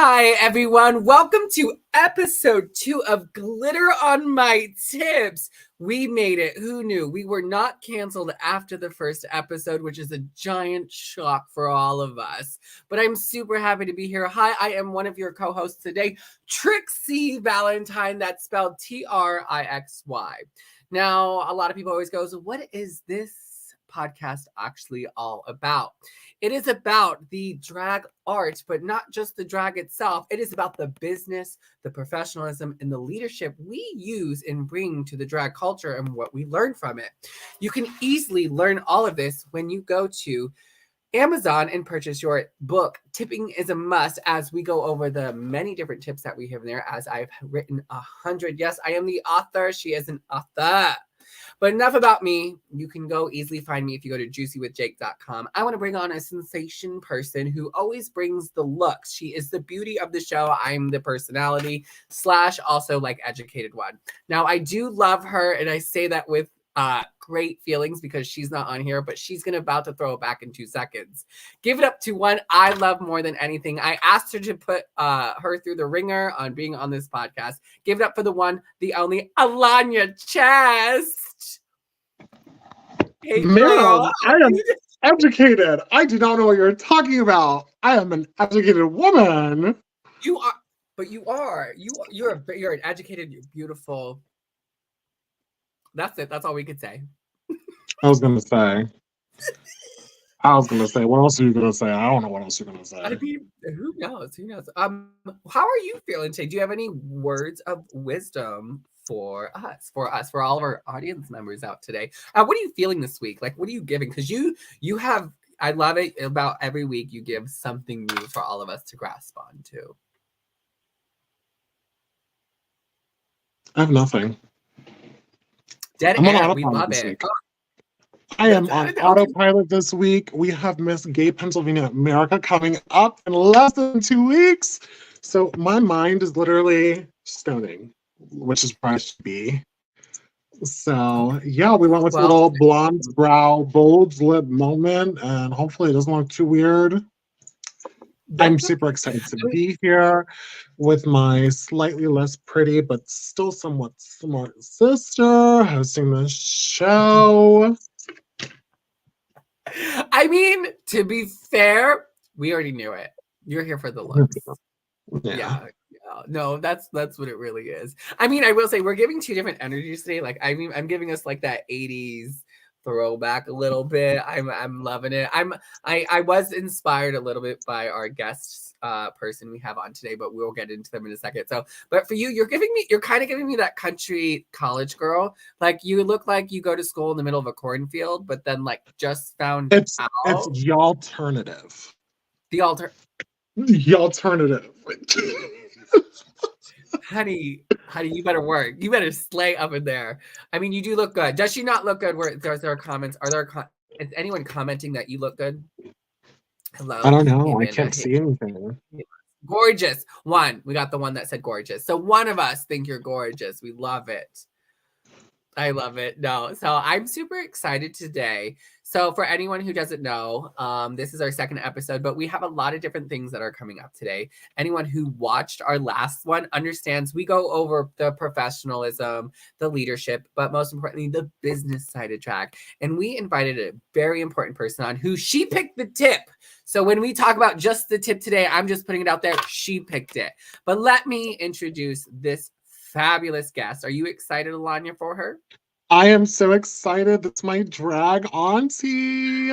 Hi, everyone. Welcome to episode 2 of Glitter on My Tips. We made it. Who knew? We were not canceled after the first episode, which is a giant shock for all of us. But I'm super happy to be here. Hi, I am one of your co-hosts today, Trixie Valentine. That's spelled Trixy. Now, a lot of people always go, so what is this podcast actually all about? It is about the drag art, but not just the drag itself. It is about the business, the professionalism, and the leadership we use and bring to the drag culture and what we learn from it. You can easily learn all of this when you go to Amazon and purchase your book, Tipping is a Must, as we go over the many different tips that we have in there, as I've written 100. Yes, I am the author. She is an author. But enough about me. You can go easily find me if you go to juicywithjake.com. I want to bring on a sensation person who always brings the looks. She is the beauty of the show. I'm the personality / also like educated one. Now, I do love her, and I say that with great feelings because she's not on here, but she's about to throw it back in 2 seconds. Give it up to one I love more than anything. I asked her to put her through the ringer on being on this podcast. Give it up for the one, the only Alanya Chest. Hey, girl. Ma'am, I am educated. I do not know what you're talking about. I am an educated woman. You are, but you are. You're an educated, you're beautiful. That's it. That's all we could say. I was gonna say, what else are you gonna say? I don't know what else you're gonna say. I mean, who knows? Who knows? How are you feeling today? Do you have any words of wisdom for all of our audience members out today? What are you feeling this week? Like, what are you giving? Because you have, I love it about every week you give something new for all of us to grasp on to. I have nothing. Dead air. We love it. I am on autopilot this week. We have Miss Gay Pennsylvania America coming up in less than 2 weeks. So my mind is literally stoning, which is where I should be. So yeah, we went with a little blonde brow, bold lip moment, and hopefully it doesn't look too weird. I'm super excited to be here with my slightly less pretty but still somewhat smart sister hosting the show. I mean, to be fair, we already knew it. You're here for the looks. Yeah. No, that's what it really is. I mean, I will say we're giving 2 different energies today. Like, I mean, I'm giving us like that 80s throwback a little bit. I'm loving it. I was inspired a little bit by our guest person we have on today, but we'll get into them in a second. So, but for you, you're kind of giving me that country college girl. Like, you look like you go to school in the middle of a cornfield, but then like just found out. It's the alternative. The alternative. Honey, you better work. You better slay up in there. I mean, you do look good. Does she not look good? There are comments. Is anyone commenting that you look good? Hello. I don't know. I can't see anything. Gorgeous. We got the one that said gorgeous. So one of us think you're gorgeous. We love it. I love it. No, so I'm super excited today. So for anyone who doesn't know, this is our second episode, but we have a lot of different things that are coming up today. Anyone who watched our last one understands we go over the professionalism, the leadership, but most importantly, the business side of drag. And we invited a very important person on who she picked the tip. So when we talk about just the tip today, I'm just putting it out there. She picked it. But let me introduce this fabulous guest. Are you excited, Alanya, for her? I am so excited. That's my drag auntie.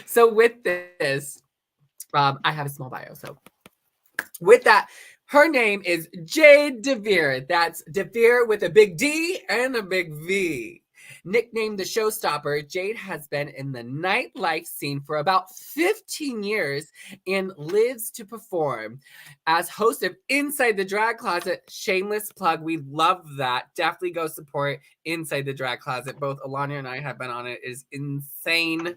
So with this, I have a small bio. So with that, her name is Jade DeVere. That's DeVere with a big D and a big V. Nicknamed the Showstopper, Jade has been in the nightlife scene for about 15 years and lives to perform. As host of Inside the Drag Closet, shameless plug, we love that. Definitely go support Inside the Drag Closet. Both Alanya and I have been on it. It is insane.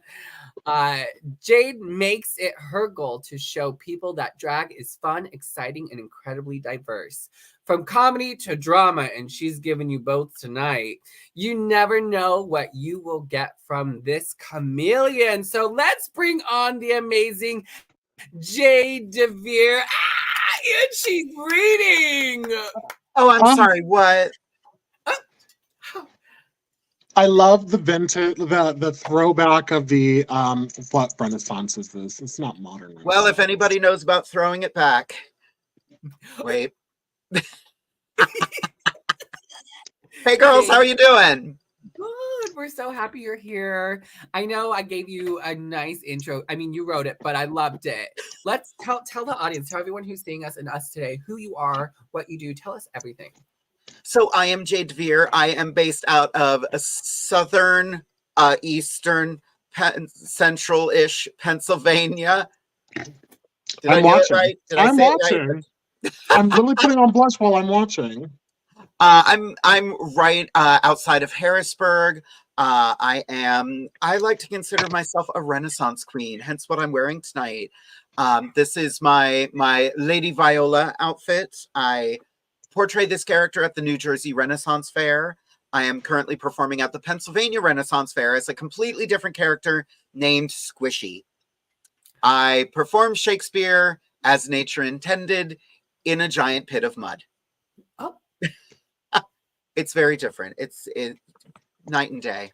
Jade makes it her goal to show people that drag is fun, exciting, and incredibly diverse. From comedy to drama, and she's giving you both tonight. You never know what you will get from this chameleon. So let's bring on the amazing Jade DeVere. And she's reading. Oh, I'm sorry. What? I love the vintage, the throwback of the what Renaissance is this? It's not modern. Well, if anybody knows about throwing it back, wait. Hey, girls, how are you doing? Good. We're so happy you're here. I know I gave you a nice intro. I mean, you wrote it, but I loved it. Let's tell the audience, tell everyone who's seeing us and us today, who you are, what you do. Tell us everything. So I am Jade DeVere. I am based out of southern, eastern, central-ish Pennsylvania. Did I'm watching. Right? I'm watching. I'm really putting on blush while I'm watching. I'm right outside of Harrisburg. I like to consider myself a Renaissance queen, hence what I'm wearing tonight. This is my Lady Viola outfit. I portray this character at the New Jersey Renaissance Fair. I am currently performing at the Pennsylvania Renaissance Fair as a completely different character named Squishy. I perform Shakespeare as nature intended in a giant pit of mud. Oh. It's very different. It's night and day.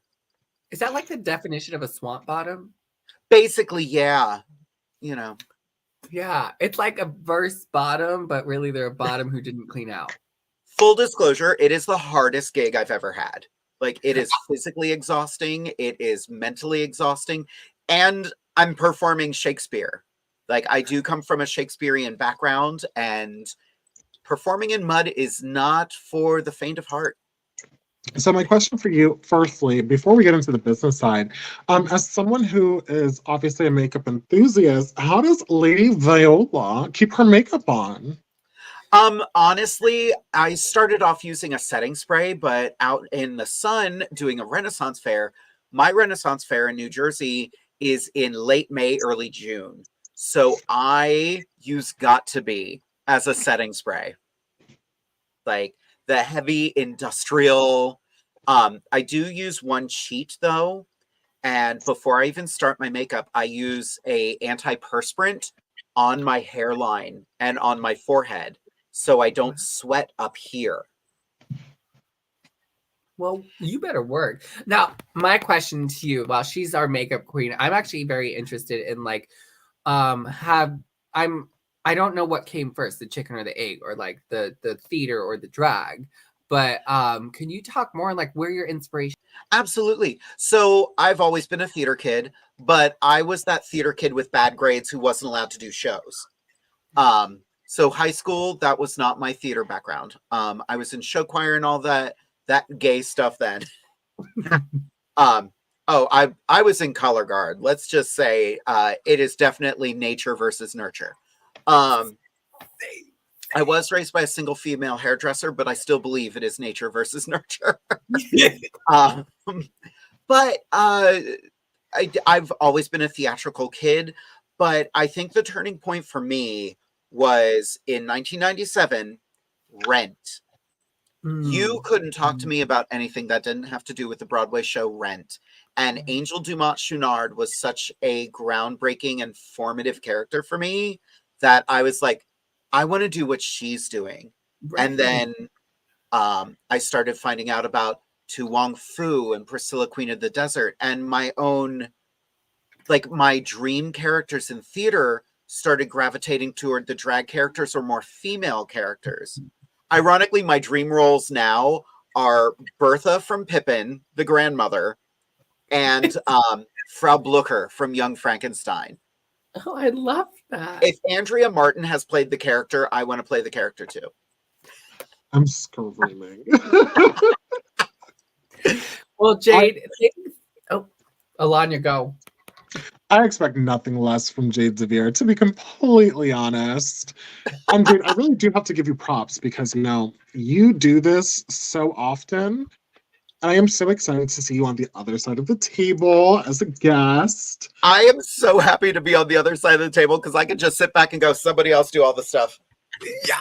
Is that like the definition of a swamp bottom? Basically, yeah. You know. Yeah, it's like a verse bottom, but really they're a bottom who didn't clean out. Full disclosure, it is the hardest gig I've ever had. Like, it is physically exhausting. It is mentally exhausting. And I'm performing Shakespeare. Like, I do come from a Shakespearean background, and performing in mud is not for the faint of heart. So my question for you, firstly, before we get into the business side, as someone who is obviously a makeup enthusiast, how does Lady Viola keep her makeup on? Honestly, I started off using a setting spray, but out in the sun doing a Renaissance fair, my Renaissance fair in New Jersey is in late May, early June. So I use Got to Be as a setting spray. Like the heavy industrial. I do use one cheat though. And before I even start my makeup, I use a antiperspirant on my hairline and on my forehead so I don't sweat up here. Well, you better work. Now, my question to you, while she's our makeup queen, I'm actually very interested in like I don't know what came first, the chicken or the egg, or like the theater or the drag. But can you talk more on like where your inspiration? Absolutely. So I've always been a theater kid, but I was that theater kid with bad grades who wasn't allowed to do shows. So high school, that was not my theater background. I was in show choir and all that gay stuff then. I was in color guard. Let's just say it is definitely nature versus nurture. I was raised by a single female hairdresser, but I still believe it is nature versus nurture. But I've always been a theatrical kid, but I think the turning point for me was in 1997, Rent. You couldn't talk to me about anything that didn't have to do with the Broadway show Rent. And Angel Dumont-Chouinard was such a groundbreaking and formative character for me that I was like, I want to do what she's doing. Right. And then I started finding out about Tu Wong Fu and Priscilla, Queen of the Desert, and my own, like my dream characters in theater started gravitating toward the drag characters or more female characters. Ironically, my dream roles now are Bertha from Pippin, the grandmother, and Frau Blucher from Young Frankenstein. Oh, I love that. If Andrea Martin has played the character, I want to play the character too. I'm screaming. Well, Jade, Alanya, go. I expect nothing less from Jade DeVere, to be completely honest. And Jade, I really do have to give you props because, you know, you do this so often. And I am so excited to see you on the other side of the table as a guest. I am so happy to be on the other side of the table because I can just sit back and go, somebody else do all the stuff. Yeah.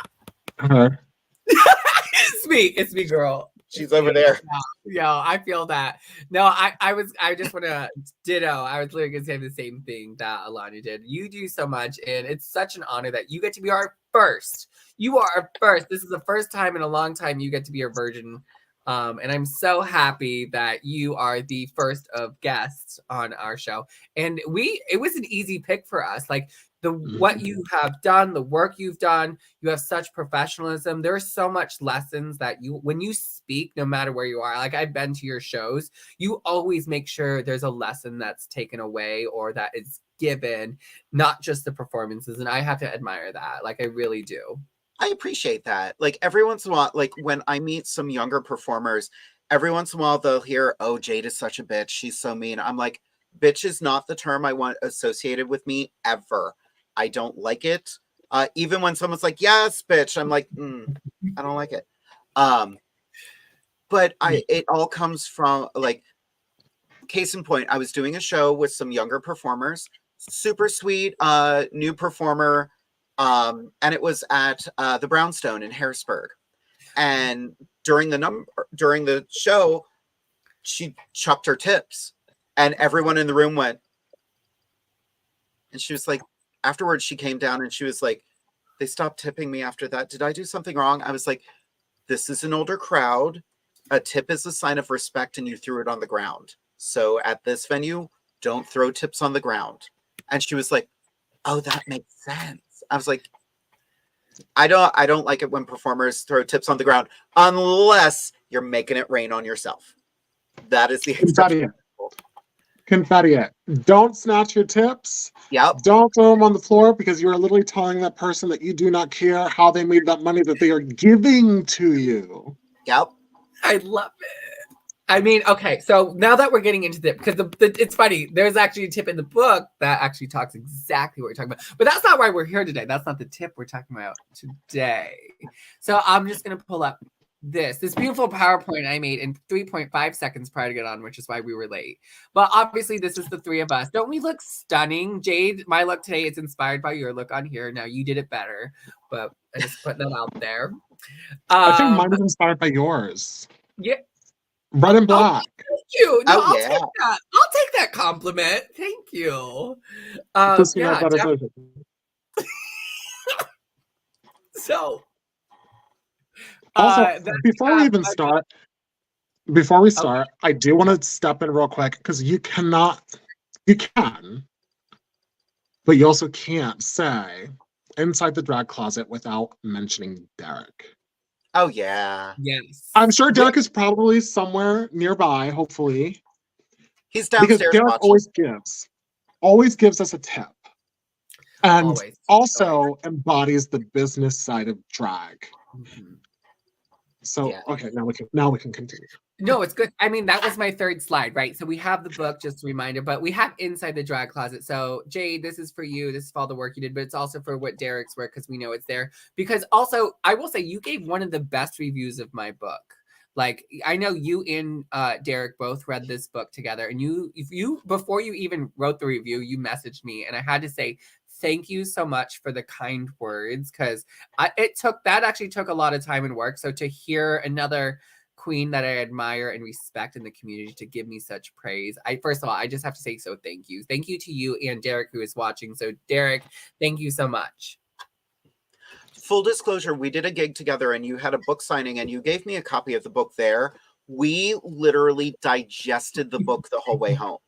Her. It's me, girl. She's over there. Yeah, I feel that. No, I just want to ditto. I was literally going to say the same thing that Alana did. You do so much, and it's such an honor that you get to be our first. You are our first. This is the first time in a long time you get to be a virgin. And I'm so happy that you are the first of guests on our show. And it was an easy pick for us. Like what you have done, the work you've done, you have such professionalism. There's so much lessons that when you speak, no matter where you are, like I've been to your shows, you always make sure there's a lesson that's taken away or that is given, not just the performances. And I have to admire that. Like I really do. I appreciate that. Like every once in a while, like when I meet some younger performers, every once in a while they'll hear, "Oh, Jade is such a bitch. She's so mean." I'm like, bitch is not the term I want associated with me ever. I don't like it. Even when someone's like, "Yes, bitch," I'm like, I don't like it. But it all comes from like, case in point, I was doing a show with some younger performers, super sweet, new performer. And it was at the Brownstone in Harrisburg. And during the show, she chucked her tips, and everyone in the room went. And she was like, afterwards, she came down and she was like, "They stopped tipping me after that. Did I do something wrong?" I was like, "This is an older crowd. A tip is a sign of respect, and you threw it on the ground. So at this venue, don't throw tips on the ground." And she was like, "Oh, that makes sense." I was like, I don't like it when performers throw tips on the ground unless you're making it rain on yourself. That is the exception. Confetti it. Don't snatch your tips. Yep. Don't throw them on the floor because you are literally telling that person that you do not care how they made that money that they are giving to you. Yep. I love it. I mean, okay, so now that we're getting into because it's funny, there's actually a tip in the book that actually talks exactly what we're talking about. But that's not why we're here today. That's not the tip we're talking about today. So I'm just going to pull up this beautiful PowerPoint I made in 3.5 seconds prior to get on, which is why we were late. But obviously, this is the three of us. Don't we look stunning? Jade, my look today is inspired by your look on here. Now, you did it better, but I just put that out there. I think mine is inspired by yours. Yeah. Red and black. Thank you. No, I'll yeah. take that. I'll take that compliment. Thank you. So, also, before we start, I do want to step in real quick because you can, but you also can't say inside the drag closet without mentioning Derek. Oh, yeah. Yes. I'm sure Derek is probably somewhere nearby, hopefully. He's downstairs because Derek watching. always gives us a tip. And always. embodies the business side of drag. Mm-hmm. So, okay, now we can continue. No, it's good. I mean, that was my third slide, right? So we have the book, just a reminder, but we have Inside the Drag Closet. So Jade, this is for you. This is for all the work you did, but it's also for what Derek's work because we know it's there. Because also, I will say you gave one of the best reviews of my book. Like, I know you and Derek both read this book together, and before you even wrote the review, you messaged me, and I had to say thank you so much for the kind words because that actually took a lot of time and work. So to hear another queen that I admire and respect in the community to give me such praise. First of all, I just have to say thank you. Thank you to you and Derek who is watching. So Derek, thank you so much. Full disclosure, we did a gig together and you had a book signing and you gave me a copy of the book there. We literally digested the book the whole way home.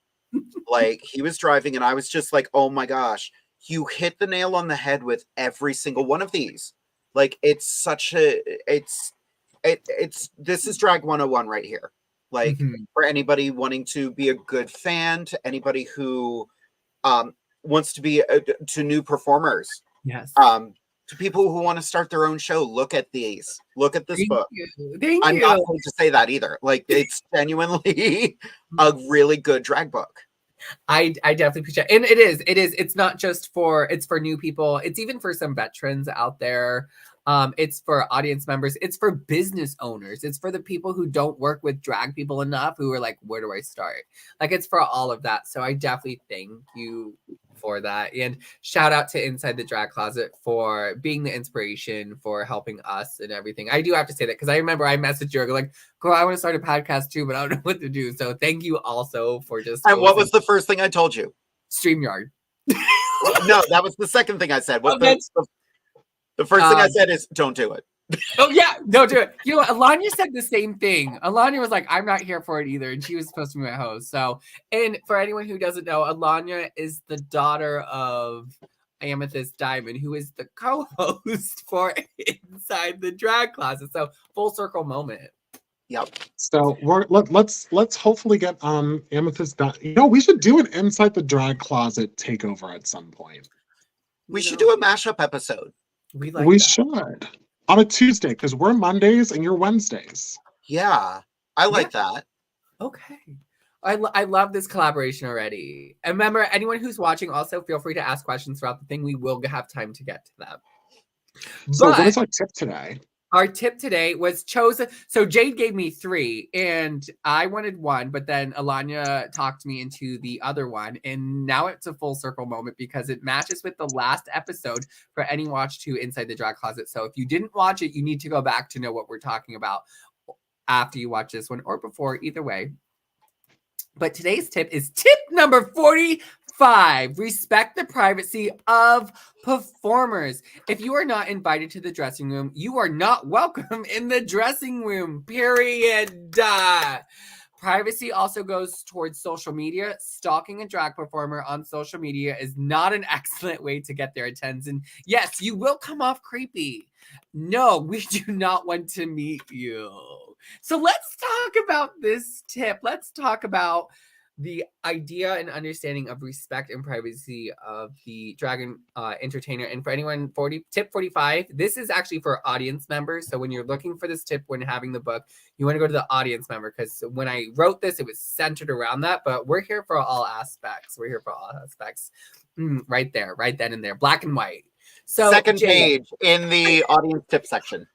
Like he was driving and I was just like, oh my gosh, you hit the nail on the head with every single one of these. Like this is Drag 101 right here. Like for anybody wanting to be a good fan, to anybody who wants to be to new performers. Yes. To people who want to start their own show, look at these. Look at this book. Thank I'm you. not going to say that either. Like it's genuinely a really good drag book. I definitely appreciate it. And it is. It's not just it's for new people. It's even for some veterans out there. It's for audience members. It's for business owners. It's for the people who don't work with drag people enough who are like, where do I start? Like it's for all of that. So I definitely thank you for that. And shout out to Inside the Drag Closet for being the inspiration for helping us and everything. I do have to say that because I remember I messaged you like, girl, I want to start a podcast too, but I don't know what to do. So thank you also for just. And what was the first thing I told you? StreamYard. No, that was the second thing I said. What the first thing I said is don't do it. Oh yeah, don't do it. You know, Alanya said the same thing. Alanya was like, I'm not here for it either. And she was supposed to be my host. So, and for anyone who doesn't know, Alanya is the daughter of Amethyst Diamond, who is the co-host for Inside the Drag Closet. So full circle moment. Yep. So let's hopefully get Amethyst done. You know, we should do an Inside the Drag Closet takeover at some point. We should do a mashup episode. We should. On a Tuesday, because we're Mondays and you're Wednesdays. Yeah, I like that. Okay. I love this collaboration already. And remember, anyone who's watching, also feel free to ask questions throughout the thing. We will have time to get to them. So what is our tip today? Our tip today was chosen. So Jade gave me 3 and I wanted 1, but then Alanya talked me into the other one. And now it's a full circle moment because it matches with the last episode for any watch to Inside the Drag Closet. So if you didn't watch it, you need to go back to know what we're talking about after you watch this one or before, either way. But today's tip is tip number 45. Respect the privacy of performers. If you are not invited to the dressing room, you are not welcome in the dressing room, period. Privacy also goes towards social media. Stalking a drag performer on social media is not an excellent way to get their attention. Yes, you will come off creepy. No, we do not want to meet you. So let's talk about this tip. Let's talk about the idea and understanding of respect and privacy of the dragon entertainer. And for anyone, tip 45, this is actually for audience members. So when you're looking for this tip when having the book, you want to go to the audience member, because when I wrote this, it was centered around that. But we're here for all aspects. We're here for all aspects. Right there, right then and there, black and white. So second page in the audience tip section.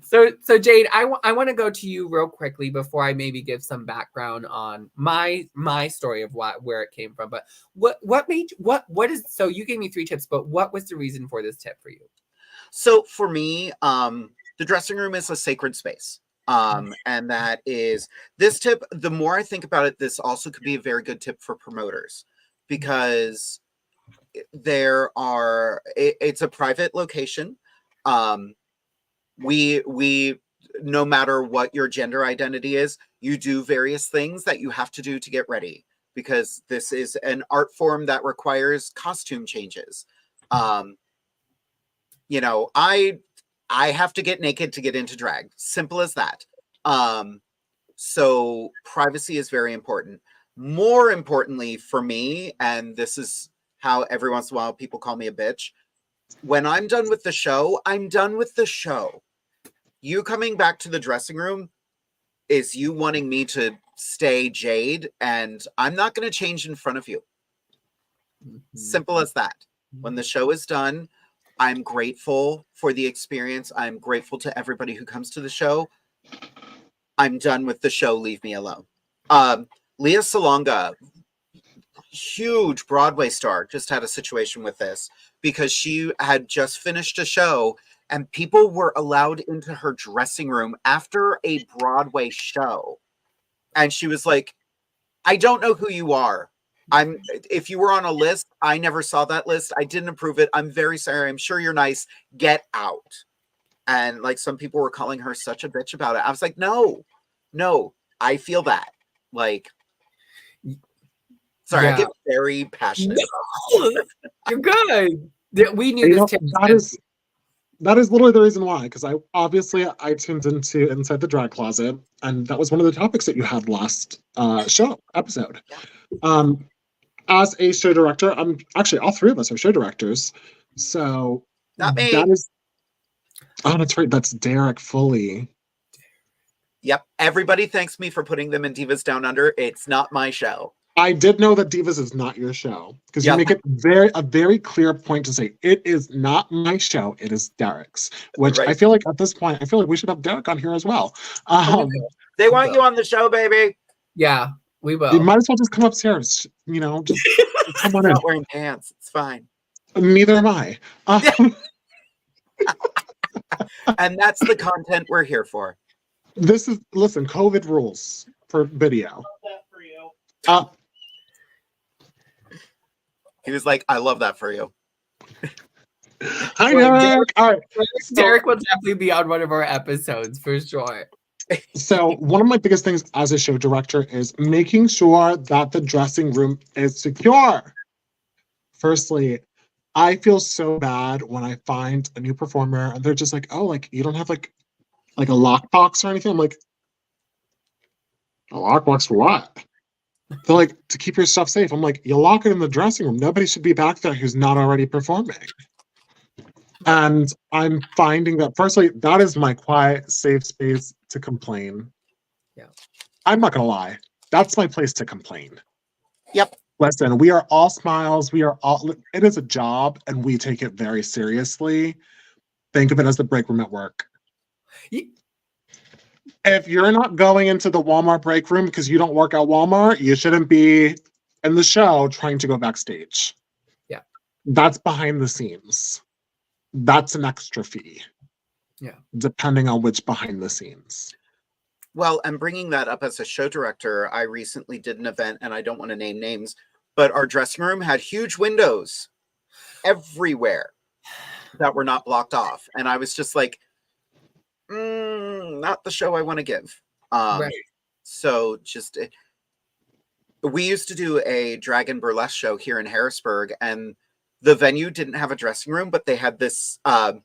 So Jade, I want to go to you real quickly before I maybe give some background on my story of where it came from. But what is, so you gave me 3 tips, but what was the reason for this tip for you? So for me, the dressing room is a sacred space. And that is this tip. The more I think about it, this also could be a very good tip for promoters, because it's a private location. We no matter what your gender identity is, you do various things that you have to do to get ready, because this is an art form that requires costume changes. You know, I have to get naked to get into drag. Simple as that. So privacy is very important. More importantly for me, and this is how every once in a while people call me a bitch, when I'm done with the show, I'm done with the show. You coming back to the dressing room is you wanting me to stay Jade, and I'm not going to change in front of you. Simple as that. When the show is done, I'm grateful for the experience. I'm grateful to everybody who comes to the show. I'm done with the show. Leave me alone. Leah Salonga, huge Broadway star, just had a situation with this because she had just finished a show and people were allowed into her dressing room after a Broadway show. And she was like, I don't know who you are. If you were on a list, I never saw that list. I didn't approve it. I'm very sorry. I'm sure you're nice. Get out. And like some people were calling her such a bitch about it. I was like, no, I feel that. Like, sorry, I get very passionate. No, you're good. We knew this tip. That is literally the reason why, because I tuned into Inside the Drag Closet, and that was one of the topics that you had last episode. As a show director, I'm actually, all 3 of us are show directors. So not me. That's right. That's Derek Foley. Yep. Everybody thanks me for putting them in Divas Down Under. It's not my show. I did know that Divas is not your show, because you make it a very clear point to say it is not my show, it is Derek's. Which I feel like at this point, I feel like we should have Derek on here as well. They want you on the show, baby. Yeah, We You will. might as well just come upstairs. You know, just come on I'm in. not wearing pants. It's fine. Neither am I. And that's the content we're here for. Listen, COVID rules for video. He was like, I love that for you. Hi, Well, Derek. All right. Derek will definitely be on one of our episodes for sure. So one of my biggest things as a show director is making sure that the dressing room is secure. Firstly, I feel so bad when I find a new performer and they're just like, oh, like you don't have like a lockbox or anything. I'm like, a lockbox for what? They're like, to keep your stuff safe. I'm like, you lock it in the dressing room. Nobody should be back there who's not already performing. And I'm finding that, firstly, that is my quiet, safe space to complain. Yeah. I'm not going to lie. That's my place to complain. Yep. Listen, we are all smiles. It is a job, and we take it very seriously. Think of it as the break room at work. If you're not going into the Walmart break room because you don't work at Walmart, you shouldn't be in the show trying to go backstage. Yeah. That's behind the scenes. That's an extra fee. Yeah. Depending on which behind the scenes. Well, and bringing that up as a show director, I recently did an event, and I don't want to name names, but our dressing room had huge windows everywhere that were not blocked off. And I was just like, not the show I want to give. Right. So just, we used to do a drag and burlesque show here in Harrisburg, and the venue didn't have a dressing room, but they had this not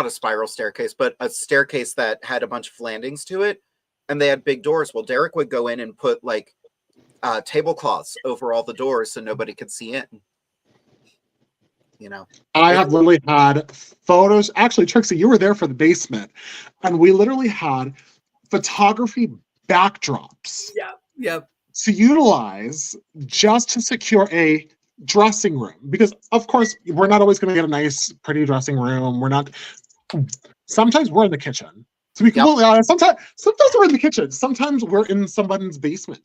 a spiral staircase, but a staircase that had a bunch of landings to it, and they had big doors. Well, Derek would go in and put like tablecloths over all the doors so nobody could see in. You know, I have literally had photos. Actually, Trixie, you were there for the basement, and we literally had photography backdrops. Yeah. Yep. To utilize just to secure a dressing room, because of course we're not always going to get a nice pretty dressing room. Sometimes we're in the kitchen, to be completely honest. Sometimes we're in the kitchen, sometimes we're in someone's basement.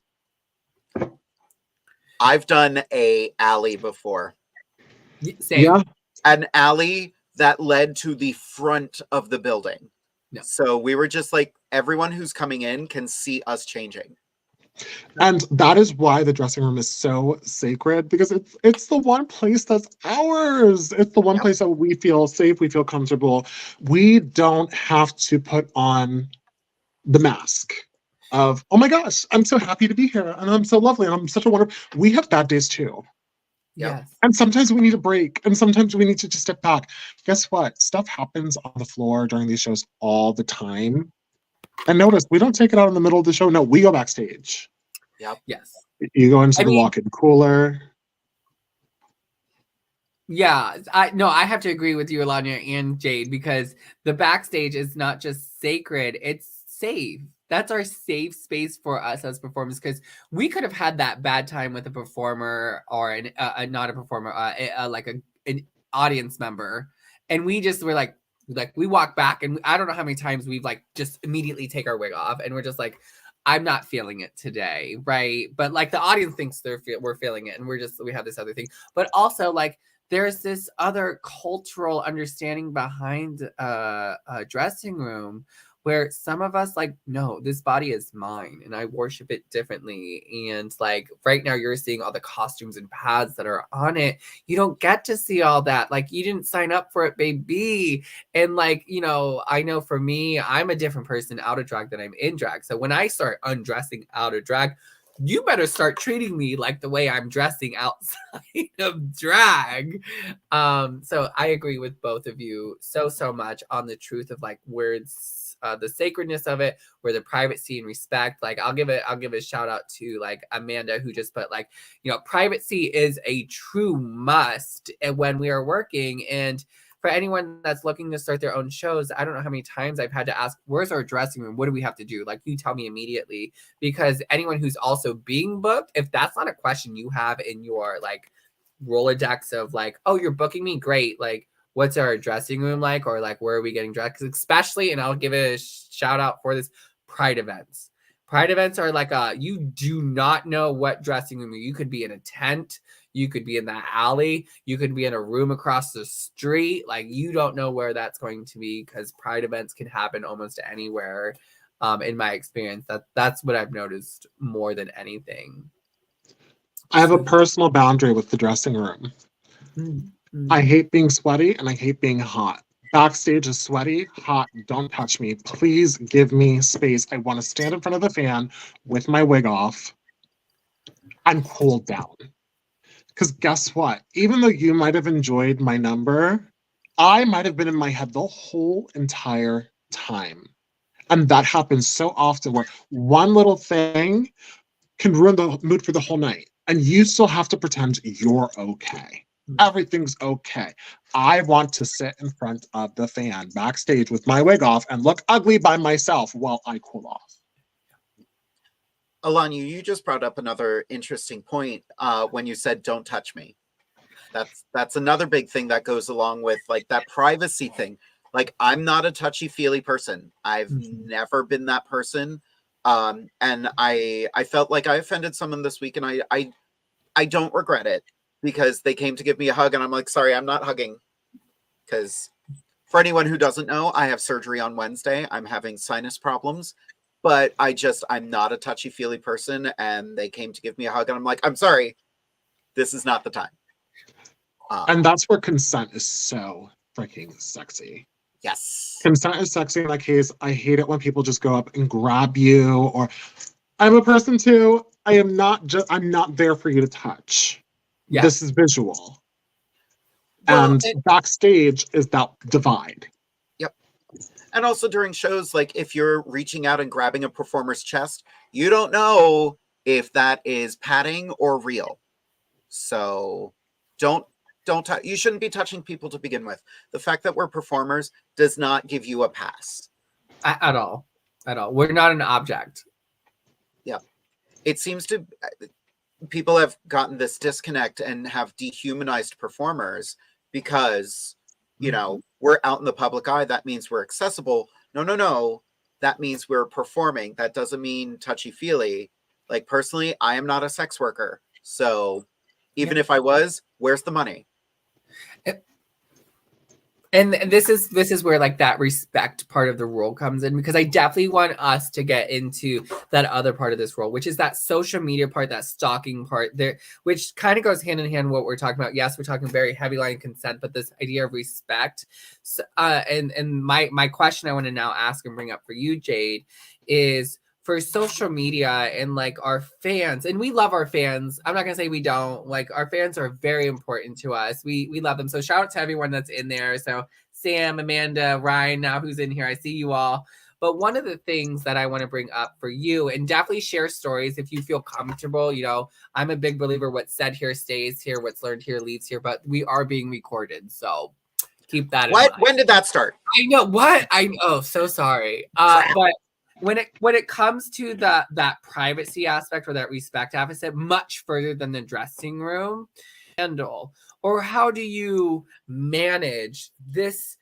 I've done a alley before. Same. Yeah. An alley that led to the front of the building. No. So we were just like, everyone who's coming in can see us changing. And that is why the dressing room is so sacred, because it's the one place that's ours. It's the one place that we feel safe, we feel comfortable. We don't have to put on the mask of, oh my gosh, I'm so happy to be here, and I'm so lovely, and I'm such a wonderful. We have bad days too. Yes. And sometimes we need a break, and sometimes we need to just step back. Guess what? Stuff happens on the floor during these shows all the time. And notice, we don't take it out in the middle of the show. No, we go backstage. Yep. Yes. You go into the walk-in cooler. Yeah, I have to agree with you, Alanya and Jade, because the backstage is not just sacred, it's safe. That's our safe space for us as performers, because we could have had that bad time with a performer or not a performer, like an audience member, and we just were like we walk back, and I don't know how many times we've like just immediately take our wig off, and we're just like, I'm not feeling it today, right? But like the audience thinks we're feeling it, and we have this other thing, but also like there's this other cultural understanding behind a dressing room where some of us like, no, this body is mine and I worship it differently. And like right now you're seeing all the costumes and pads that are on it. You don't get to see all that. Like you didn't sign up for it, baby. And like, you know, I know for me, I'm a different person out of drag than I'm in drag. So when I start undressing out of drag, you better start treating me like the way I'm dressing outside of drag. So I agree with both of you so much on the truth of like words, the sacredness of it, where the privacy and respect. Like I'll give a shout out to like Amanda, who just put like, you know, privacy is a true must when we are working. And for anyone that's looking to start their own shows, I don't know how many times I've had to ask, where's our dressing room? What do we have to do? Like, you tell me immediately, because anyone who's also being booked, if that's not a question you have in your like Rolodex of like, oh, you're booking me, great. Like, what's our dressing room like? Or like, where are we getting dressed? Especially, and I'll give it a shout out for this, Pride events. Pride events are like you do not know what dressing room. You could be in a tent. You could be in that alley. You could be in a room across the street. Like, you don't know where that's going to be, because Pride events can happen almost anywhere. In my experience, that's what I've noticed more than anything. I have a personal boundary with the dressing room. I hate being sweaty and I hate being hot. Backstage is sweaty, hot, don't touch me. Please give me space. I want to stand in front of the fan with my wig off and cool down. Because guess what? Even though you might have enjoyed my number, I might have been in my head the whole entire time. And that happens so often, where one little thing can ruin the mood for the whole night. And you still have to pretend you're okay. Everything's okay. I want to sit in front of the fan backstage with my wig off and look ugly by myself while I cool off. Alanya, you just brought up another interesting point when you said "don't touch me." That's another big thing that goes along with like that privacy thing. Like, I'm not a touchy-feely person. I've never been that person, and I felt like I offended someone this week, and I don't regret it, because they came to give me a hug, and I'm like, sorry, I'm not hugging. Because for anyone who doesn't know, I have surgery on Wednesday. I'm having sinus problems. But I'm not a touchy-feely person, and they came to give me a hug, and I'm like, I'm sorry, this is not the time. And that's where consent is so freaking sexy. Yes. Consent is sexy in that case. I hate it when people just go up and grab you, or I'm a person too. I'm not there for you to touch. Yeah. This is visual. Well, and backstage is that divide. And also during shows, like if you're reaching out and grabbing a performer's chest, you don't know if that is padding or real. So you shouldn't be touching people to begin with. The fact that we're performers does not give you a pass. At all. We're not an object. Yeah. It seems people have gotten this disconnect and have dehumanized performers because, you know, we're out in the public eye. That means we're accessible. No. That means we're performing. That doesn't mean touchy-feely. Like, personally, I am not a sex worker. So even if I was, where's the money? And this is where like that respect part of the role comes in, because I definitely want us to get into that other part of this role, which is that social media part, that stalking part there, which kind of goes hand in hand with what we're talking about. Yes, we're talking very heavy line consent, but this idea of respect. So, and my question I want to now ask and bring up for you, Jade, is for social media and like our fans, and we love our fans. I'm not gonna say we don't. Like, our fans are very important to us. We love them. So shout out to everyone that's in there. So Sam, Amanda, Ryan, now who's in here, I see you all. But one of the things that I want to bring up for you, and definitely share stories if you feel comfortable. You know, I'm a big believer, what's said here stays here, what's learned here leaves here, but we are being recorded. So keep that in mind. When did that start? I know what so sorry. But when it comes to that privacy aspect or that respect aspect, much further than the dressing room handle, or how do you manage this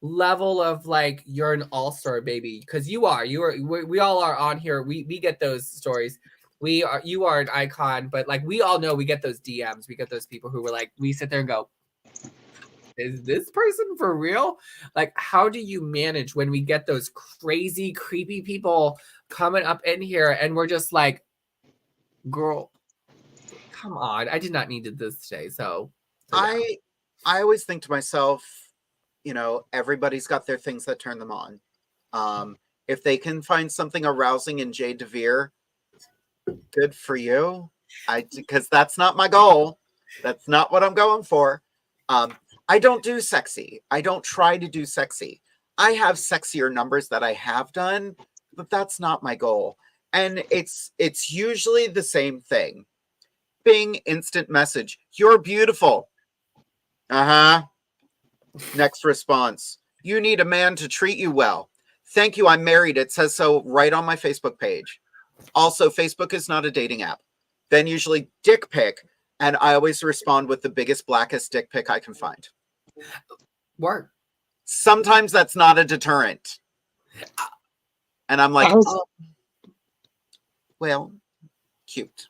level of like, you're an all-star baby? Because we all are on here. We get those stories. You are an icon, but like, we all know we get those DMs. We get those people who were like, we sit there and go, is this person for real? Like, how do you manage when we get those crazy, creepy people coming up in here and we're just like, girl, come on. I did not need this today. So yeah. I always think to myself, you know, everybody's got their things that turn them on. If they can find something arousing in Jade DeVere, good for you. Because that's not my goal. That's not what I'm going for. I don't do sexy. I don't try to do sexy. I have sexier numbers that I have done, but that's not my goal. And it's usually the same thing. Bing, instant message. You're beautiful. Uh-huh. Next response. You need a man to treat you well. Thank you, I'm married. It says so right on my Facebook page. Also, Facebook is not a dating app. Then usually dick pic. And I always respond with the biggest, blackest dick pic I can find. Work. Sometimes that's not a deterrent. And I'm like, well, cute.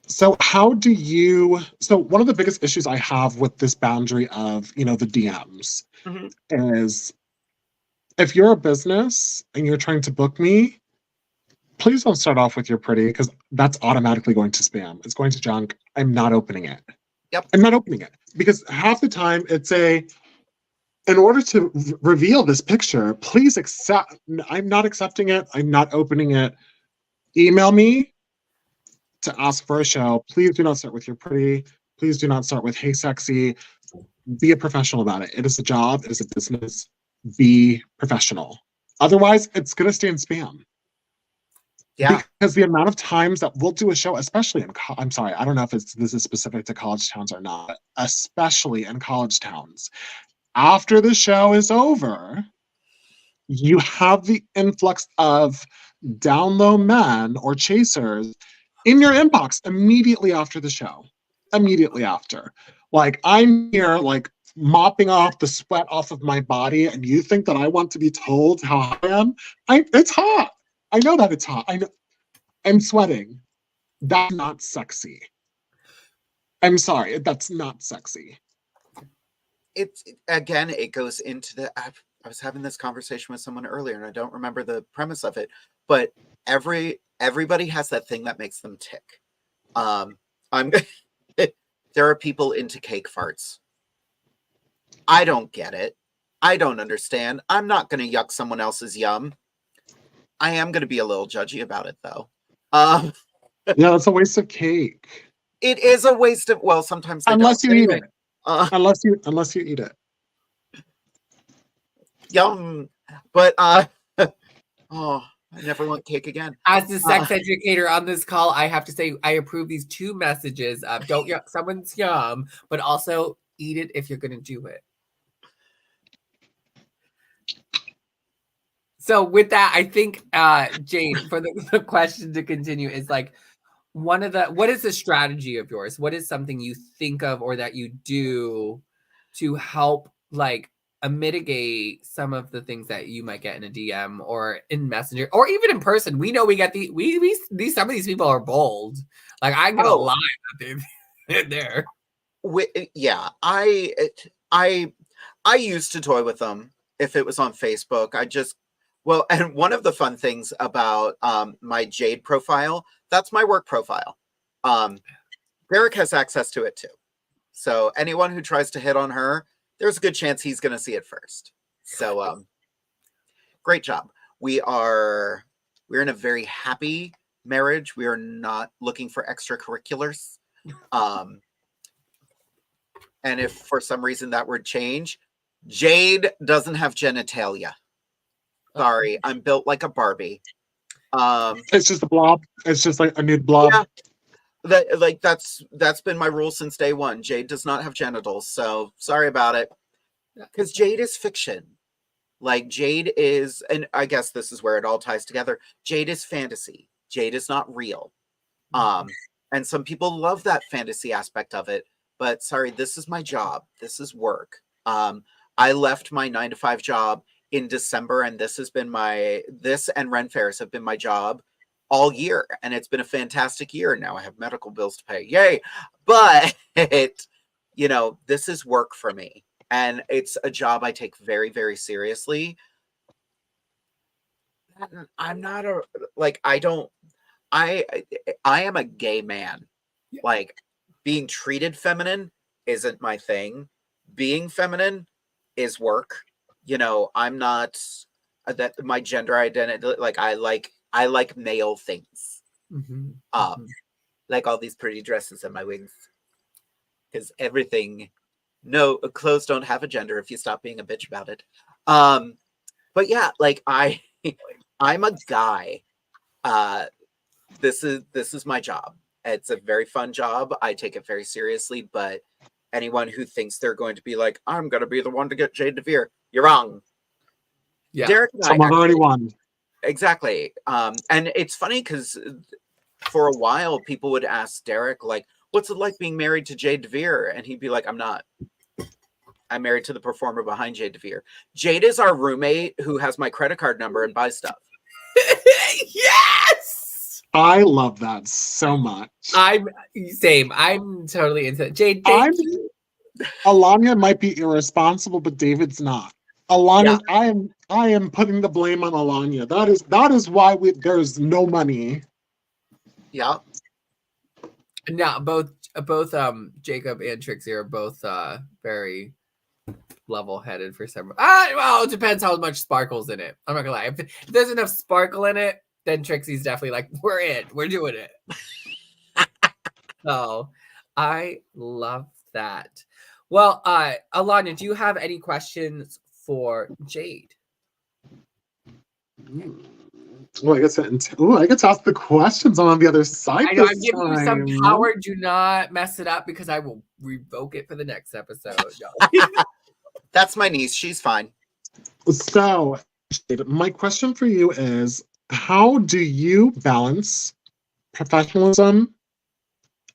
So one of the biggest issues I have with this boundary of, the DMs is, if you're a business and you're trying to book me, please don't start off with your pretty, because that's automatically going to spam. It's going to junk. I'm not opening it. Yep. I'm not opening it because half the time it's in order to reveal this picture, please accept. I'm not accepting it. I'm not opening it. Email me to ask for a show. Please do not start with your pretty. Please do not start with hey sexy. Be a professional about it. It is a job. It is a business. Be professional. Otherwise, it's going to stay in spam. Yeah. Because the amount of times that we'll do a show, especially I'm sorry, I don't know if this is specific to college towns or not, but especially in college towns, after the show is over, you have the influx of down low men or chasers in your inbox immediately after the show. Immediately after. Like, I'm here, like, mopping off the sweat off of my body, and you think that I want to be told how hot I am? It's hot. I know that it's hot. I know I'm sweating. That's not sexy. I'm sorry, that's not sexy. It goes into the. I was having this conversation with someone earlier, and I don't remember the premise of it, but everybody has that thing that makes them tick. There are people into cake farts. I don't get it. I don't understand. I'm not going to yuck someone else's yum. I am going to be a little judgy about it, though. Yeah, it's a waste of cake. It is a waste of. Well, sometimes unless you anyway. eat it. Unless you eat it. Yum. But oh, I never want cake again. As the sex educator on this call, I have to say I approve these two messages of don't yuck someone's yum, but also eat it if you're going to do it. So with that, I think, Jade, for the question to continue is like, what is the strategy of yours? What is something you think of or that you do to help like mitigate some of the things that you might get in a DM or in Messenger or even in person? We know we get some of these people are bold. Like I get a lot in there. Yeah, I used to toy with them if it was on Facebook. And one of the fun things about my Jade profile, that's my work profile. Derek has access to it too. So anyone who tries to hit on her, there's a good chance he's going to see it first. So great job. We're in a very happy marriage. We are not looking for extracurriculars. And if for some reason that would change, Jade doesn't have genitalia. Sorry, I'm built like a Barbie. It's just a blob. It's just like a nude blob. Yeah. That's been my rule since day one. Jade does not have genitals, so sorry about it. Because Jade is fiction. Like Jade is, and I guess this is where it all ties together. Jade is fantasy. Jade is not real. And some people love that fantasy aspect of it. But sorry, this is my job. This is work. I left my 9-to-5 job in December, and this and Ren Ferris have been my job all year, and it's been a fantastic year. Now I have medical bills to pay. Yay. But this is work for me, and it's a job I take very, very seriously. I'm not I am a gay man. Like, being treated feminine isn't my thing. Being feminine is work. I'm not that my gender identity. Like I like male things. Like all these pretty dresses and my wings. Because clothes don't have a gender if you stop being a bitch about it. But yeah, like I'm a guy. This is my job. It's a very fun job. I take it very seriously, but anyone who thinks they're going to be like, I'm going to be the one to get Jade DeVere, you're wrong. Yeah. Derek and Someone already won. Exactly. And it's funny because for a while, people would ask Derek, like, what's it like being married to Jade DeVere? And he'd be like, I'm not. I'm married to the performer behind Jade DeVere. Jade is our roommate who has my credit card number and buys stuff. Yes! I love that so much. I'm totally into it. Jade, thank you. Alanya might be irresponsible, but David's not. Alanya, I am putting the blame on Alanya. That is why there's no money. Yeah. No, both Jacob and Trixie are both very level-headed for some. Well, it depends how much sparkle's in it. I'm not gonna lie. If there's enough sparkle in it, then Trixie's definitely like, we're doing it. So I love that. Well, Alanya, do you have any questions for Jade? Well, I get to ask the questions on the other side. I know I'm giving you some power. Do not mess it up because I will revoke it for the next episode. No. That's my niece. She's fine. So, Jade, my question for you is, how do you balance professionalism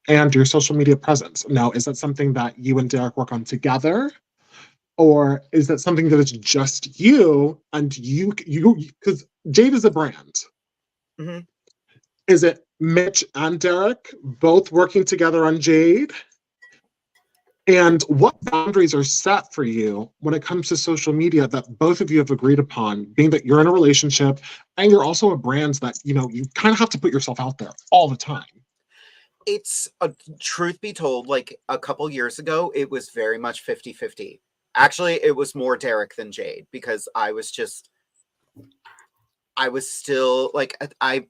and your social media presence? Now, is that something that you and Derek work on together? Or is that something that is just you and you because Jade is a brand. Mm-hmm. Is it Mitch and Derek both working together on Jade? And what boundaries are set for you when it comes to social media that both of you have agreed upon, being that you're in a relationship and you're also a brand that, you kind of have to put yourself out there all the time? It's truth be told, like a couple years ago, it was very much 50-50. Actually, it was more Derek than Jade because I was still like, I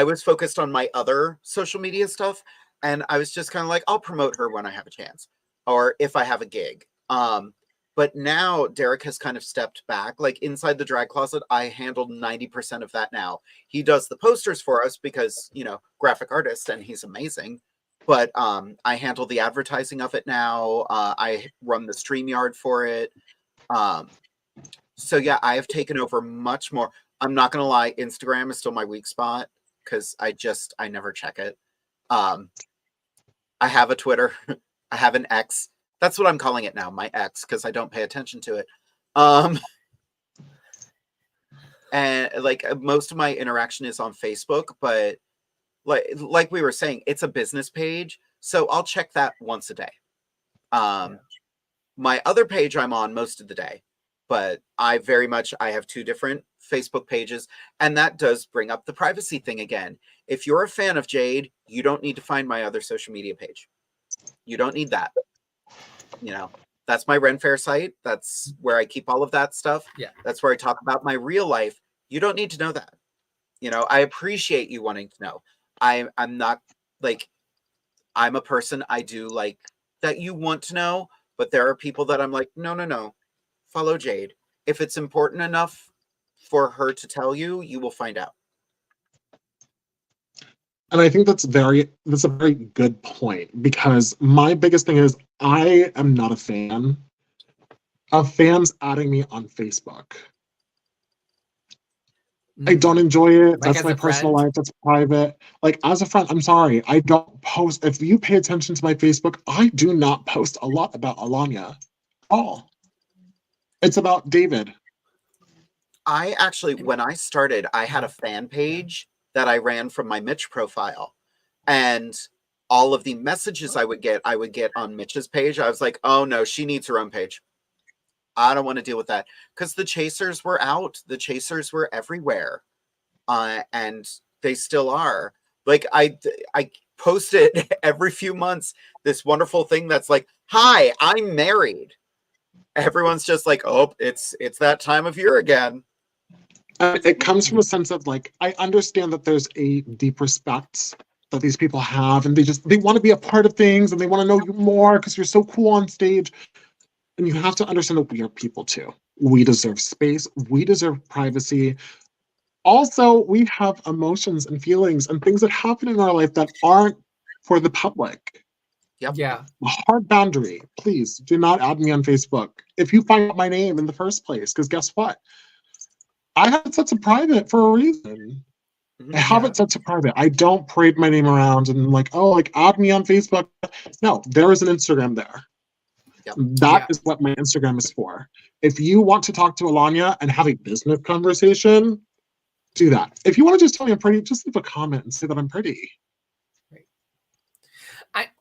was focused on my other social media stuff. And I was just kind of like, I'll promote her when I have a chance or if I have a gig. But now Derek has kind of stepped back. Like inside the drag closet, I handled 90% of that now. He does the posters for us because, graphic artist and he's amazing. But I handle the advertising of it now. I run the StreamYard for it. So yeah, I have taken over much more. I'm not going to lie. Instagram is still my weak spot because I never check it. I have a Twitter. I have an X. That's what I'm calling it now, my X, because I don't pay attention to it. And like most of my interaction is on Facebook, but like we were saying, it's a business page, so I'll check that once a day. My other page I'm on most of the day, but I have two different Facebook pages, and that does bring up the privacy thing again. If you're a fan of Jade, you don't need to find my other social media page. You don't need that. That's my Ren Fair site. That's where I keep all of that stuff. Yeah. That's where I talk about my real life. You don't need to know that. I appreciate you wanting to know. I'm not like, I'm a person, I do like that you want to know, but there are people that I'm like, no, follow Jade. If it's important enough for her to tell you, you will find out. And I think that's a very good point, because my biggest thing is I am not a fan of fans adding me on Facebook. I don't enjoy it. That's my personal life. That's private. Like, as a friend, I'm sorry. I don't post. If you pay attention to my Facebook, I do not post a lot about Alanya at all. It's about David. I actually, when I started, I had a fan page that I ran from my Mitch profile. And all of the messages I would get on Mitch's page. I was like, oh no, she needs her own page. I don't want to deal with that, because the chasers were out. The chasers were everywhere. And they still are. Like I posted every few months this wonderful thing that's like, hi, I'm married. Everyone's just like, oh, it's that time of year again. It comes from a sense of like, I understand that there's a deep respect that these people have, and they want to be a part of things, and they want to know you more because you're so cool on stage. And you have to understand that we are people too. We deserve space. We deserve privacy. Also, we have emotions and feelings and things that happen in our life that aren't for the public. Yep. Yeah. A hard boundary. Please do not add me on Facebook if you find out my name in the first place, because guess what? I have it set to private for a reason. I have it set to private. I don't parade my name around and add me on Facebook. No, there is an Instagram there. Yep. That is what my Instagram is for. If you want to talk to Alanya and have a business conversation, do that. If you want to just tell me I'm pretty, just leave a comment and say that I'm pretty.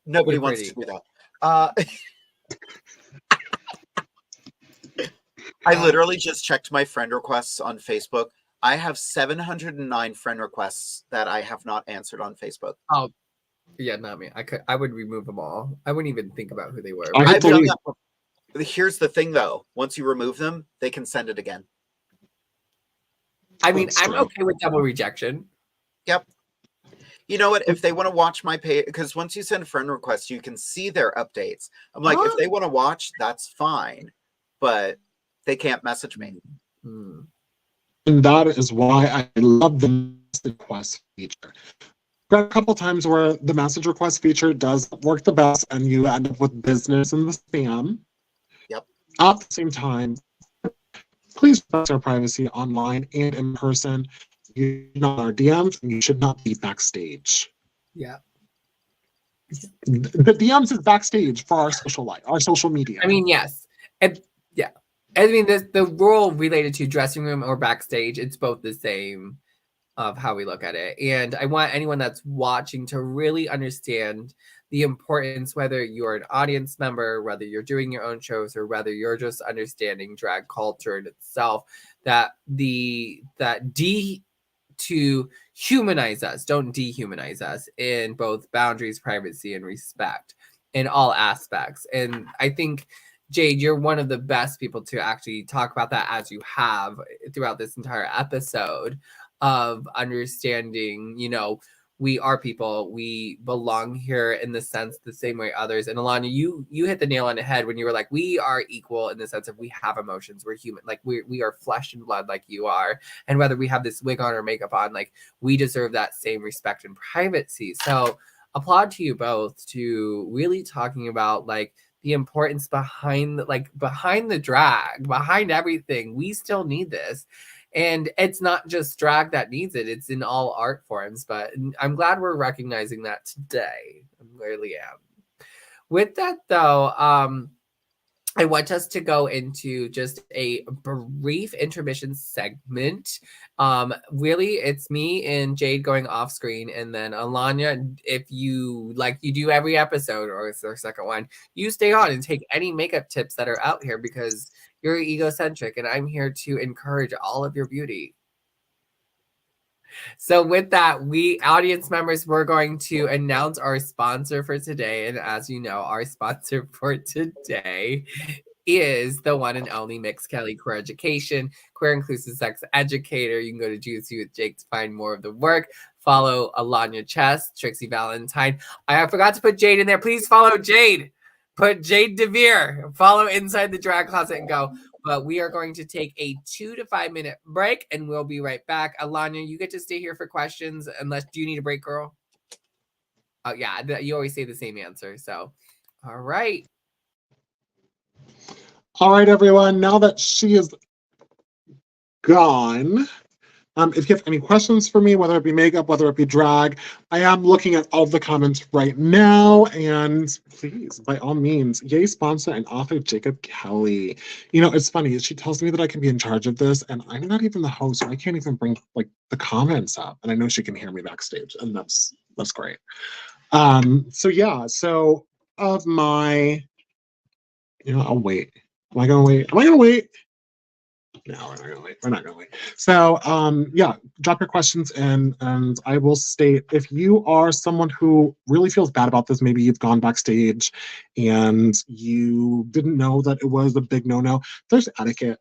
Nobody wants to do that. I literally just checked my friend requests on Facebook. I have 709 friend requests that I have not answered on Facebook. Oh, yeah, not me. I would remove them all. I wouldn't even think about who they were. I've done that. Here's the thing, though. Once you remove them, they can send it again. I mean, I'm okay with double rejection. Yep. You know what? If they want to watch my page, because once you send friend requests, you can see their updates. I'm like, if they want to watch, that's fine, but they can't message me. And that is why I love the message request feature. Got a couple times where the message request feature does work the best, and you end up with business in the spam. Yep. At the same time, please respect our privacy online and in person. You should not our DMs, and you should not be backstage. Yeah. The DMs is backstage for our social life, our social media. I mean, yes. And yeah. I mean, the rule related to dressing room or backstage, it's both the same of how we look at it. And I want anyone that's watching to really understand the importance, whether you're an audience member, whether you're doing your own shows, or whether you're just understanding drag culture in itself, that to humanize us, don't dehumanize us in both boundaries, privacy, and respect in all aspects. And I think, Jade, you're one of the best people to actually talk about that, as you have throughout this entire episode, of understanding, we are people, we belong here in the sense the same way others. And Alana, you hit the nail on the head when you were like, we are equal in the sense of we have emotions, we're human, like we are flesh and blood like you are. And whether we have this wig on or makeup on, like we deserve that same respect and privacy. So applaud to you both to really talking about like the importance behind the drag, behind everything. We still need this. And it's not just drag that needs it. It's in all art forms. But I'm glad we're recognizing that today. I really am. With that, though, I want us to go into just a brief intermission segment. Really, it's me and Jade going off screen, and then Alanya, if you do every episode, or it's their second one, you stay on and take any makeup tips that are out here, because you're egocentric, and I'm here to encourage all of your beauty. So with that, we audience members, we're going to announce our sponsor for today. And as you know, our sponsor for today is the one and only Mix Kelly Queer Education, queer inclusive sex educator. You can go to Juicy with Jake to find more of the work. Follow Alanya Chess, Trixie Valentine. I forgot to put Jade in there. Please follow Jade. Put Jade DeVere. Follow Inside the Drag Closet and go. But we are going to take a 2 to 5 minute break, and we'll be right back. Alanya, you get to stay here for questions. Do you need a break, girl? Oh, yeah. You always say the same answer. So, all right. All right, everyone. Now that she is gone, if you have any questions for me, whether it be makeup, whether it be drag, I am looking at all the comments right now. And please, by all means, yay, sponsor and author Jacob Kelly. It's funny. She tells me that I can be in charge of this, and I'm not even the host, so I can't even bring the comments up. And I know she can hear me backstage, and that's great. So of my, I'll wait. Am I gonna wait? No, we're not gonna wait. We're not gonna wait. So, drop your questions in, and I will state, if you are someone who really feels bad about this, maybe you've gone backstage and you didn't know that it was a big no-no. There's etiquette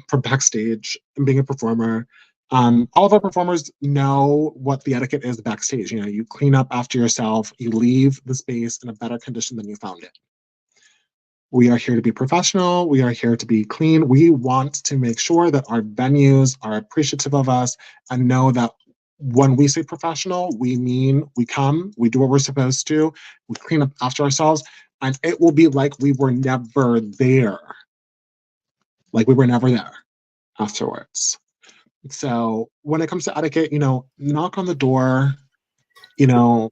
for backstage and being a performer. All of our performers know what the etiquette is backstage. You clean up after yourself. You leave the space in a better condition than you found it. We are here to be professional. We are here to be clean. We want to make sure that our venues are appreciative of us and know that when we say professional, we mean we come, we do what we're supposed to, we clean up after ourselves, and it will be like we were never there. Like we were never there afterwards. So when it comes to etiquette, knock on the door. You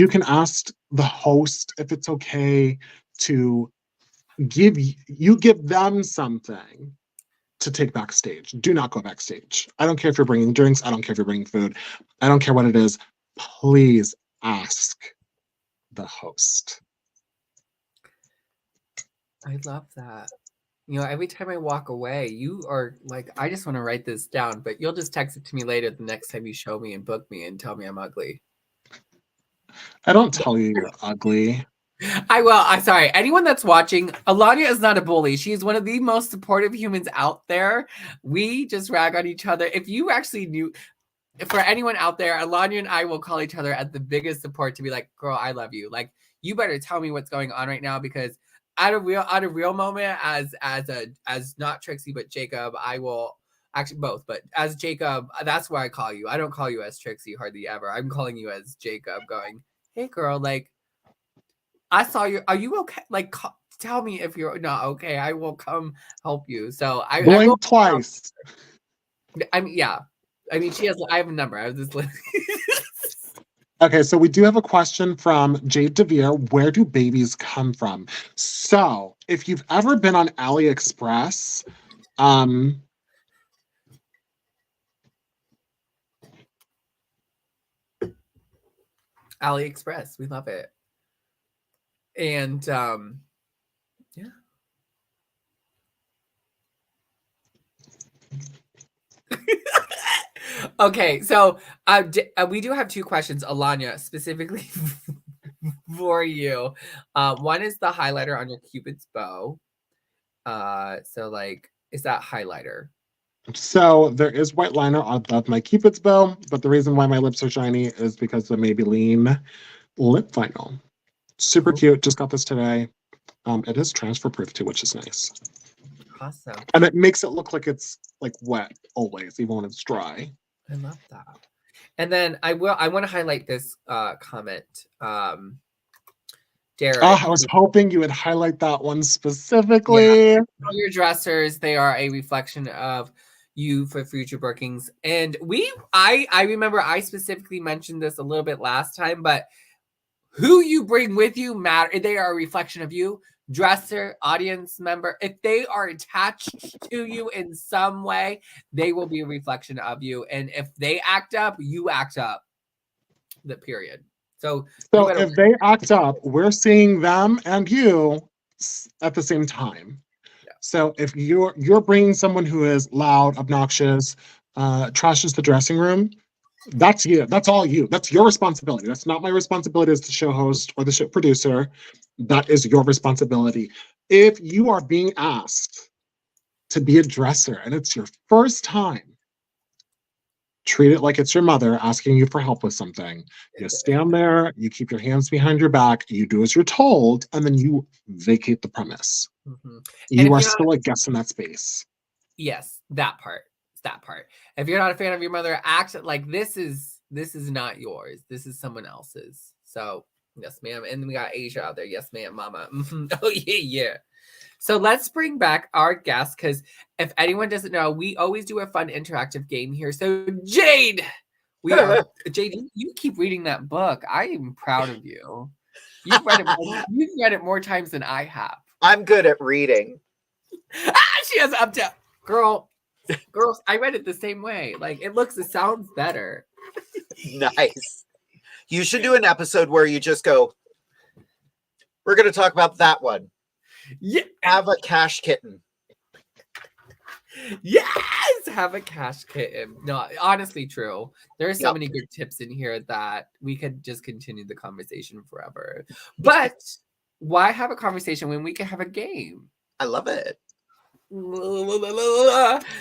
can ask the host if it's okay to give them something to take backstage. Do not go backstage. I don't care if you're bringing drinks. I don't care if you're bringing food. I don't care what it is. Please ask the host. I love that. You know, every time I walk away, you are like, I just want to write this down, but you'll just text it to me later the next time you show me and book me and tell me I'm ugly. I don't tell you you're ugly. I'm sorry. Anyone that's watching, Alanya is not a bully. She's one of the most supportive humans out there. We just rag on each other. If you actually knew, for anyone out there, Alanya and I will call each other at the biggest support to be like, girl, I love you. Like, you better tell me what's going on right now, because at a real moment, as not Trixie but Jacob, I will actually both, but as Jacob, that's why I call you. I don't call you as Trixie hardly ever. I'm calling you as Jacob, going, hey girl, like, I saw you. Are you okay? Like, tell me if you're not okay. I will come help you. So I will twice. I mean, yeah. I mean, I have a number. I was just like. Okay, so we do have a question from Jade DeVere. Where do babies come from? So, if you've ever been on AliExpress, AliExpress, we love it. And yeah. Okay, so we do have two questions, Alanya, specifically for you. One is the highlighter on your Cupid's bow. So like, is that highlighter? So there is white liner above my Cupid's bow, but the reason why my lips are shiny is because the Maybelline lip vinyl. Super cute. Just got this today. It is transfer proof too, which is nice. Awesome. And it makes it look like it's like wet always, even when it's dry. I love that. And then I want to highlight this comment. Derek. I was hoping you would highlight that one specifically. Yeah. Your dressers, they are a reflection of you for future bookings. And I remember I specifically mentioned this a little bit last time, but who you bring with you matter. They are a reflection of you. Dresser, audience member, if they are attached to you in some way, they will be a reflection of you. And if they act up, you act up. The period. So if they act up, we're seeing them and you at the same time. Yeah. So if you're bringing someone who is loud, obnoxious, trashes the dressing room, that's you. That's all you. That's your responsibility. That's not my responsibility as the show host or the show producer. That is your responsibility. If you are being asked to be a dresser and it's your first time, treat it like it's your mother asking you for help with something. You stand there, you keep your hands behind your back, you do as you're told, and then you vacate the premise. Mm-hmm. You are still a guest in that space. Yes, that part. If you're not a fan of your mother, act like this is not yours. This is someone else's. So yes, ma'am. And we got Asia out there. Yes, ma'am, mama. Oh yeah. So let's bring back our guest, because if anyone doesn't know, we always do a fun interactive game here. So Jade, Jade, you keep reading that book. I am proud of you. You've read it more times than I have. I'm good at reading. She has up to girls. I read it the same way. Like, it sounds better. Nice. You should do an episode where you just go, we're going to talk about that one. Yeah. Have a cash kitten. Yes, have a cash kitten. No, honestly, true. There are so many good tips in here that we could just continue the conversation forever. But why have a conversation when we can have a game? I love it.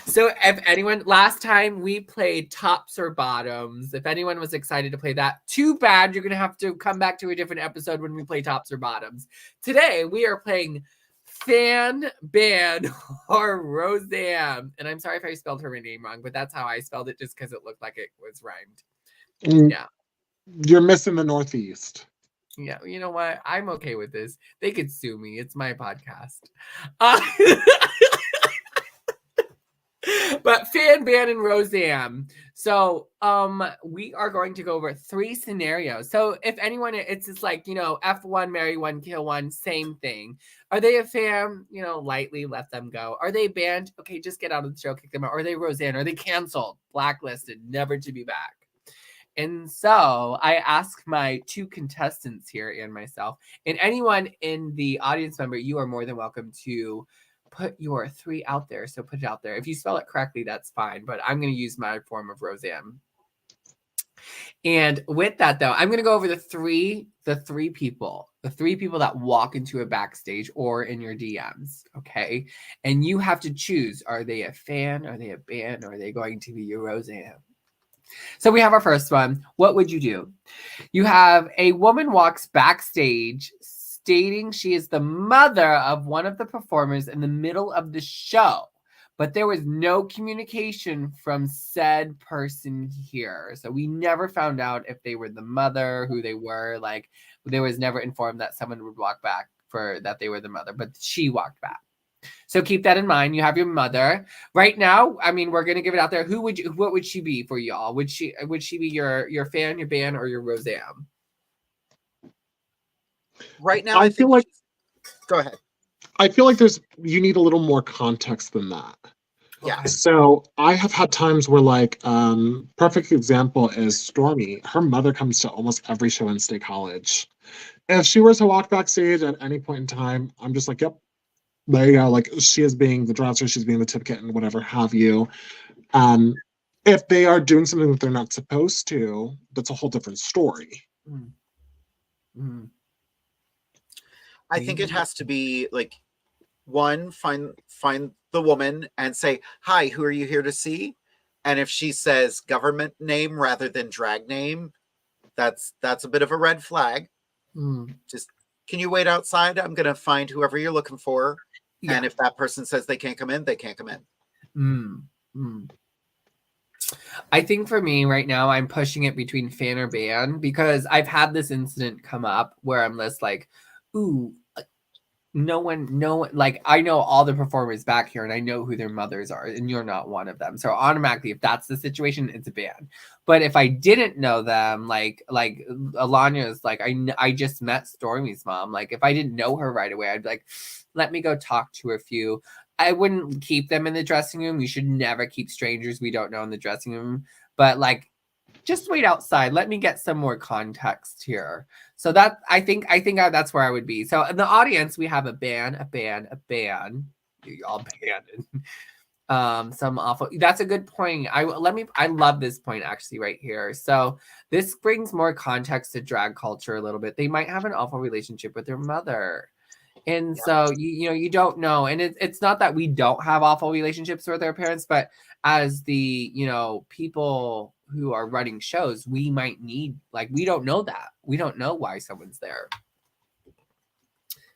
So if anyone, last time we played tops or bottoms. If anyone was excited to play that, too bad. You're going to have to come back to a different episode when we play tops or bottoms. Today, we are playing fan, band, or Roseanne. And I'm sorry if I spelled her name wrong, but that's how I spelled it, just because it looked like it was rhymed. Yeah. You're missing the Northeast. Yeah, you know what? I'm okay with this. They could sue me. It's my podcast. But Fan, Ban, and Roseanne. So we are going to go over 3 scenarios. So if anyone, it's just like, F1, marry one, kill one, same thing. Are they a fan? Lightly let them go. Are they banned? Okay, just get out of the show, kick them out. Are they Roseanne? Are they canceled, blacklisted, never to be back? And so I asked my 2 contestants here and myself, and anyone in the audience member, you are more than welcome to put your 3 out there. So put it out there. If you spell it correctly, that's fine. But I'm going to use my form of Roseanne. And with that, though, I'm going to go over the three people that walk into a backstage or in your DMs. Okay. And you have to choose, are they a fan? Are they a ban? Or are they going to be your Roseanne? So we have our first one. What would you do? You have a woman walks backstage stating she is the mother of one of the performers in the middle of the show, but there was no communication from said person here. So we never found out if they were the mother, who they were. Like, there was never informed that someone would walk back for that they were the mother, but she walked back. So keep that in mind. You have your mother right now. I mean, we're gonna give it out there. What would she be for y'all? Would she be your fan, your ban, or your Roseanne? Right now, I feel like. Go ahead. I feel like you need a little more context than that. Yeah. So I have had times where, like, perfect example is Stormy. Her mother comes to almost every show in State College. If she were to walk backstage at any point in time, I'm just like, yep, there you go. Like, she is being the dresser, she's being the tip kitten, whatever have you. If they are doing something that they're not supposed to, that's a whole different story. Mm-hmm. I think it has to be like, one, find the woman and say, hi, who are you here to see? And if she says government name rather than drag name, that's a bit of a red flag. Just, can you wait outside? I'm going to find whoever you're looking for. Yeah. And if that person says they can't come in, they can't come in. I think for me right now, I'm pushing it between fan or ban, because I've had this incident come up where I'm just like, ooh, no one, like, I know all the performers back here and I know who their mothers are, and you're not one of them. So automatically, if that's the situation, it's a ban. But if I didn't know them, like Alania's, like, I just met Stormy's mom. Like, if I didn't know her right away, I'd be like, let me go talk to a few. I wouldn't keep them in the dressing room. You should never keep strangers we don't know in the dressing room. But, like, just wait outside. Let me get some more context here. So that I think that's where I would be. So in the audience, we have a ban. You all banned. Some awful. That's a good point. I love this point actually right here. So this brings more context to drag culture a little bit. They might have an awful relationship with their mother. And so you don't know. And it's not that we don't have awful relationships with our parents, but as the people who are running shows, we might need, like, we don't know that. We don't know why someone's there.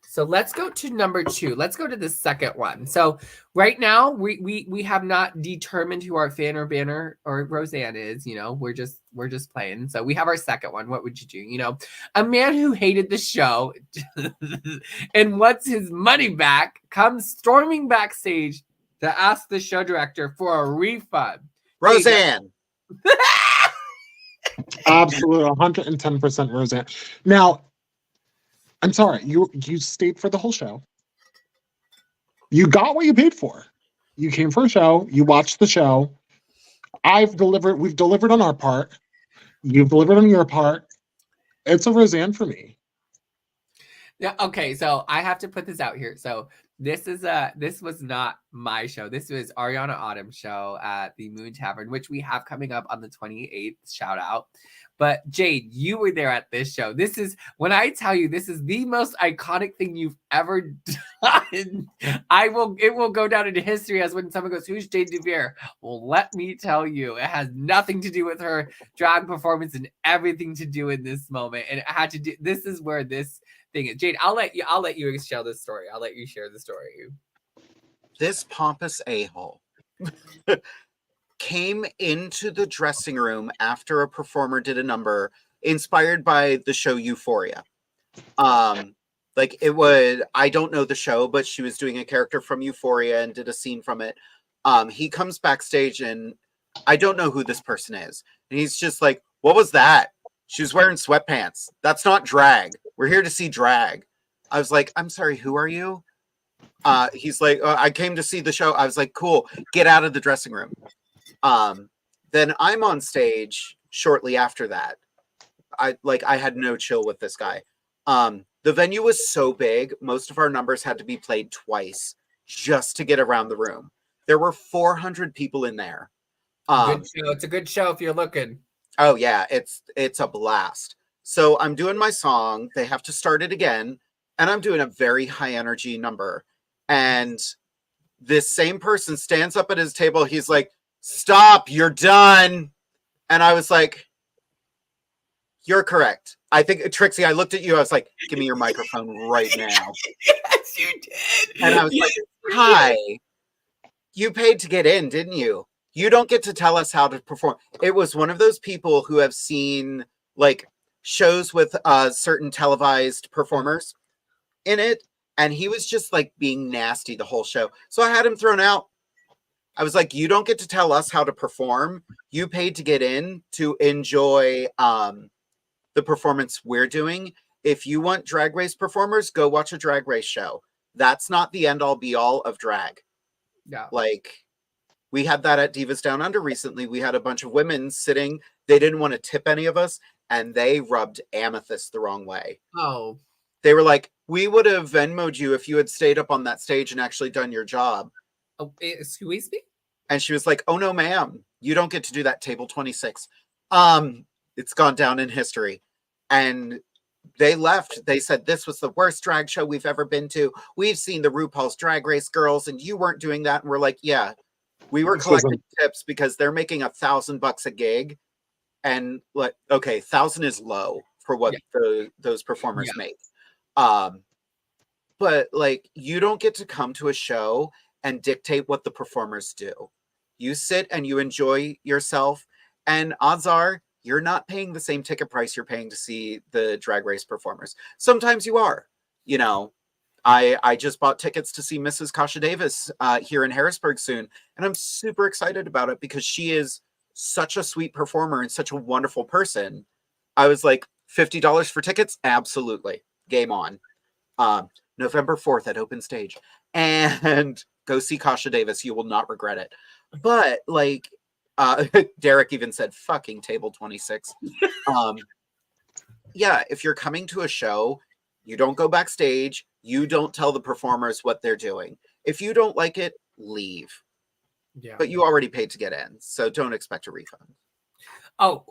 So let's go to number 2. Let's go to the second one. So right now we have not determined who our fan or banner or Roseanne is. We're just playing. So we have our second one. What would you do? A man who hated the show and wants his money back comes storming backstage to ask the show director for a refund. Roseanne. Absolutely, 110% Roseanne. Now, I'm sorry, you stayed for the whole show. You got what you paid for. You came for a show. You watched the show. We've delivered on our part. You've delivered on your part. It's a Roseanne for me. Yeah. Okay. So I have to put this out here. So this was not my show. This was Ariana Autumn's show at the Moon Tavern, which we have coming up on the 28th. Shout out. But Jade, you were there at this show. This is, when I tell you, this is the most iconic thing you've ever done. It will go down into history as when someone goes, "Who's Jade DeVere?" Well, let me tell you, it has nothing to do with her drag performance and everything to do in this moment. And it had to do. This is where this thing is. Jade, I'll let you share this story. I'll let you share the story. This pompous a-hole came into the dressing room after a performer did a number inspired by the show Euphoria. Like, it would, I don't know the show, but she was doing a character from Euphoria and did a scene from it. He comes backstage and I don't know who this person is. And he's just like, what was that? She was wearing sweatpants. That's not drag. We're here to see drag. I was like, I'm sorry, who are you? He's like, I came to see the show. I was like, cool, get out of the dressing room. Then I'm on stage shortly after that. I had no chill with this guy. The venue was so big, most of our numbers had to be played twice just to get around the room. There were 400 people in there. Good show. It's a good show if you're looking. Oh yeah, it's a blast. So I'm doing my song. They have to start it again, and I'm doing a very high energy number. And this same person stands up at his table. He's like, "Stop! You're done." And I was like, "You're correct." I think, Trixie, I looked at you. I was like, "Give me your microphone right now." Yes, you did. And I was like, "Hi, you paid to get in, didn't you? You don't get to tell us how to perform." It was one of those people who have seen like shows with certain televised performers in it. And he was just like being nasty the whole show. So I had him thrown out. I was like, you don't get to tell us how to perform. You paid to get in to enjoy the performance we're doing. If you want drag race performers, go watch a drag race show. That's not the end all be all of drag. Yeah. Like, we had that at Divas Down Under recently. We had a bunch of women sitting. They didn't want to tip any of us, and they rubbed Amethyst the wrong way. Oh. They were like, we would have Venmo'd you if you had stayed up on that stage and actually done your job. Oh, excuse me? And she was like, oh, no, ma'am. You don't get to do that, table 26. It's gone down in history. And they left. They said, this was the worst drag show we've ever been to. We've seen the RuPaul's Drag Race girls, and you weren't doing that. And we're like, yeah, we were collecting tips because they're making $1,000 a gig. And like, okay, 1,000 is low for what those performers make. But like, you don't get to come to a show and dictate what the performers do. You sit and you enjoy yourself, and odds are you're not paying the same ticket price you're paying to see the drag race performers. Sometimes you are. You know, I just bought tickets to see Mrs. Kasha Davis here in Harrisburg soon, and I'm super excited about it because she is such a sweet performer and such a wonderful person. I was like, $50 for tickets? Absolutely. Game on. November 4th at Open Stage. And go see Kasha Davis. You will not regret it. But like, Derek even said, fucking table 26. Yeah, if you're coming to a show, you don't go backstage. You don't tell the performers what they're doing. If you don't like it, leave. Yeah. But you already paid to get in, so don't expect a refund. Oh,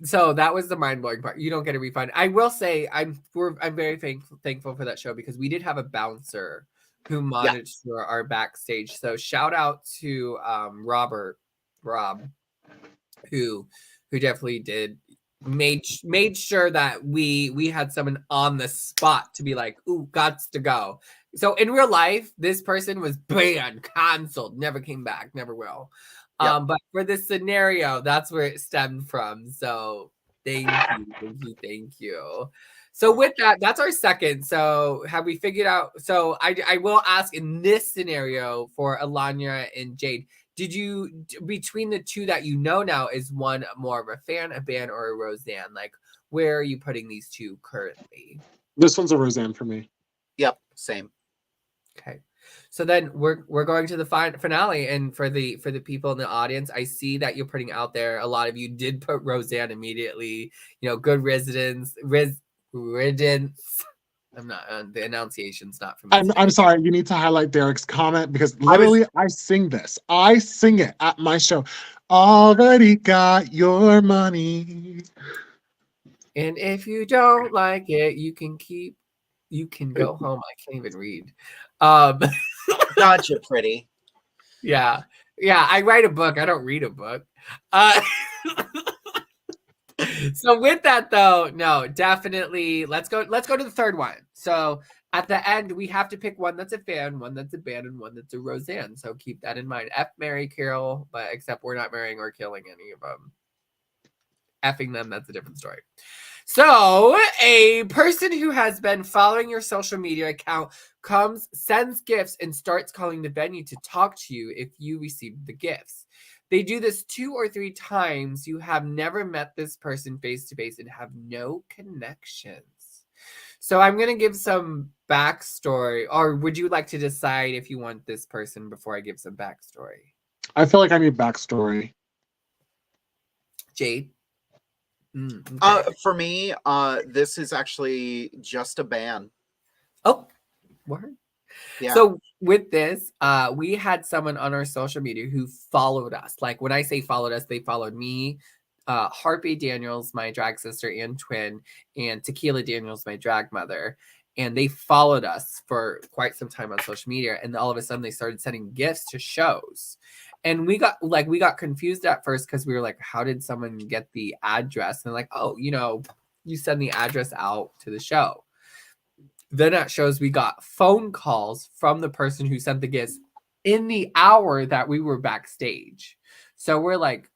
so that was the mind-blowing part. You don't get a refund. I will say I'm very thankful for that show because we did have a bouncer who monitored our backstage. So shout out to Rob, who definitely made sure that we had someone on the spot to be like, ooh, gots to go. So in real life, this person was banned, canceled, never came back, never will. Yep. But for this scenario, that's where it stemmed from. So thank you. So with that, that's our second. So have we figured out? So I will ask in this scenario for Alanya and Jade, did you, between the two that you know now, is one more of a fan, a band, or a Roseanne? Like, where are you putting these two currently? This one's a Roseanne for me. Yep, same. Okay. So then we're going to the finale, and for the people in the audience, I see that you're putting out there. A lot of you did put Roseanne immediately. You know, good riddance. I'm not the enunciation's not from. I'm sorry. You need to highlight Derek's comment because literally I sing this. I sing it at my show. Already got your money. And if you don't like it, you can go home. I can't even read. Gotcha, pretty. Yeah. I write a book. I don't read a book. So with that though, no, definitely let's go to the third one. So at the end, we have to pick one that's a fan, one that's a band, and one that's a Roseanne. So keep that in mind. F, marry, Carol, but except we're not marrying or killing any of them. Effing them, that's a different story. So, a person who has been following your social media account sends gifts, and starts calling the venue to talk to you if you received the gifts. They do this 2 or 3 times. You have never met this person face to face and have no connections. So I'm going to give some backstory, or would you like to decide if you want this person before I give some backstory? I feel like I need backstory. Jade? Okay. For me, this is actually just a ban. Oh, word. Yeah. So with this, we had someone on our social media who followed us. Like when I say followed us, they followed me, Harpy Daniels, my drag sister and twin, and Tequila Daniels, my drag mother. And they followed us for quite some time on social media. And all of a sudden they started sending gifts to shows. And we got confused at first because we were like, how did someone get the address? And they're like, oh, you send the address out to the show. Then at shows, we got phone calls from the person who sent the gifts in the hour that we were backstage. So we're like,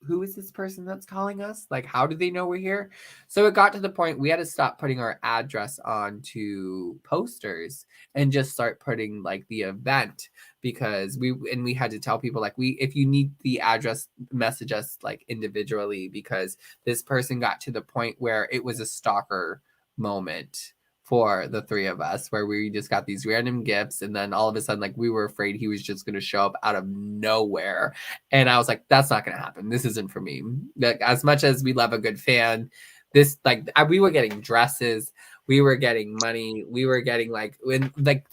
who is this person that's calling us? Like, how do they know we're here? So it got to the point we had to stop putting our address onto posters and just start putting like the event, because we had to tell people like, if you need the address, message us like individually, because this person got to the point where it was a stalker moment for the 3 of us, where we just got these random gifts, and then all of a sudden, like, we were afraid he was just going to show up out of nowhere. And I was like, that's not going to happen. This isn't for me. Like, as much as we love a good fan, this, like, we were getting dresses, we were getting money, we were getting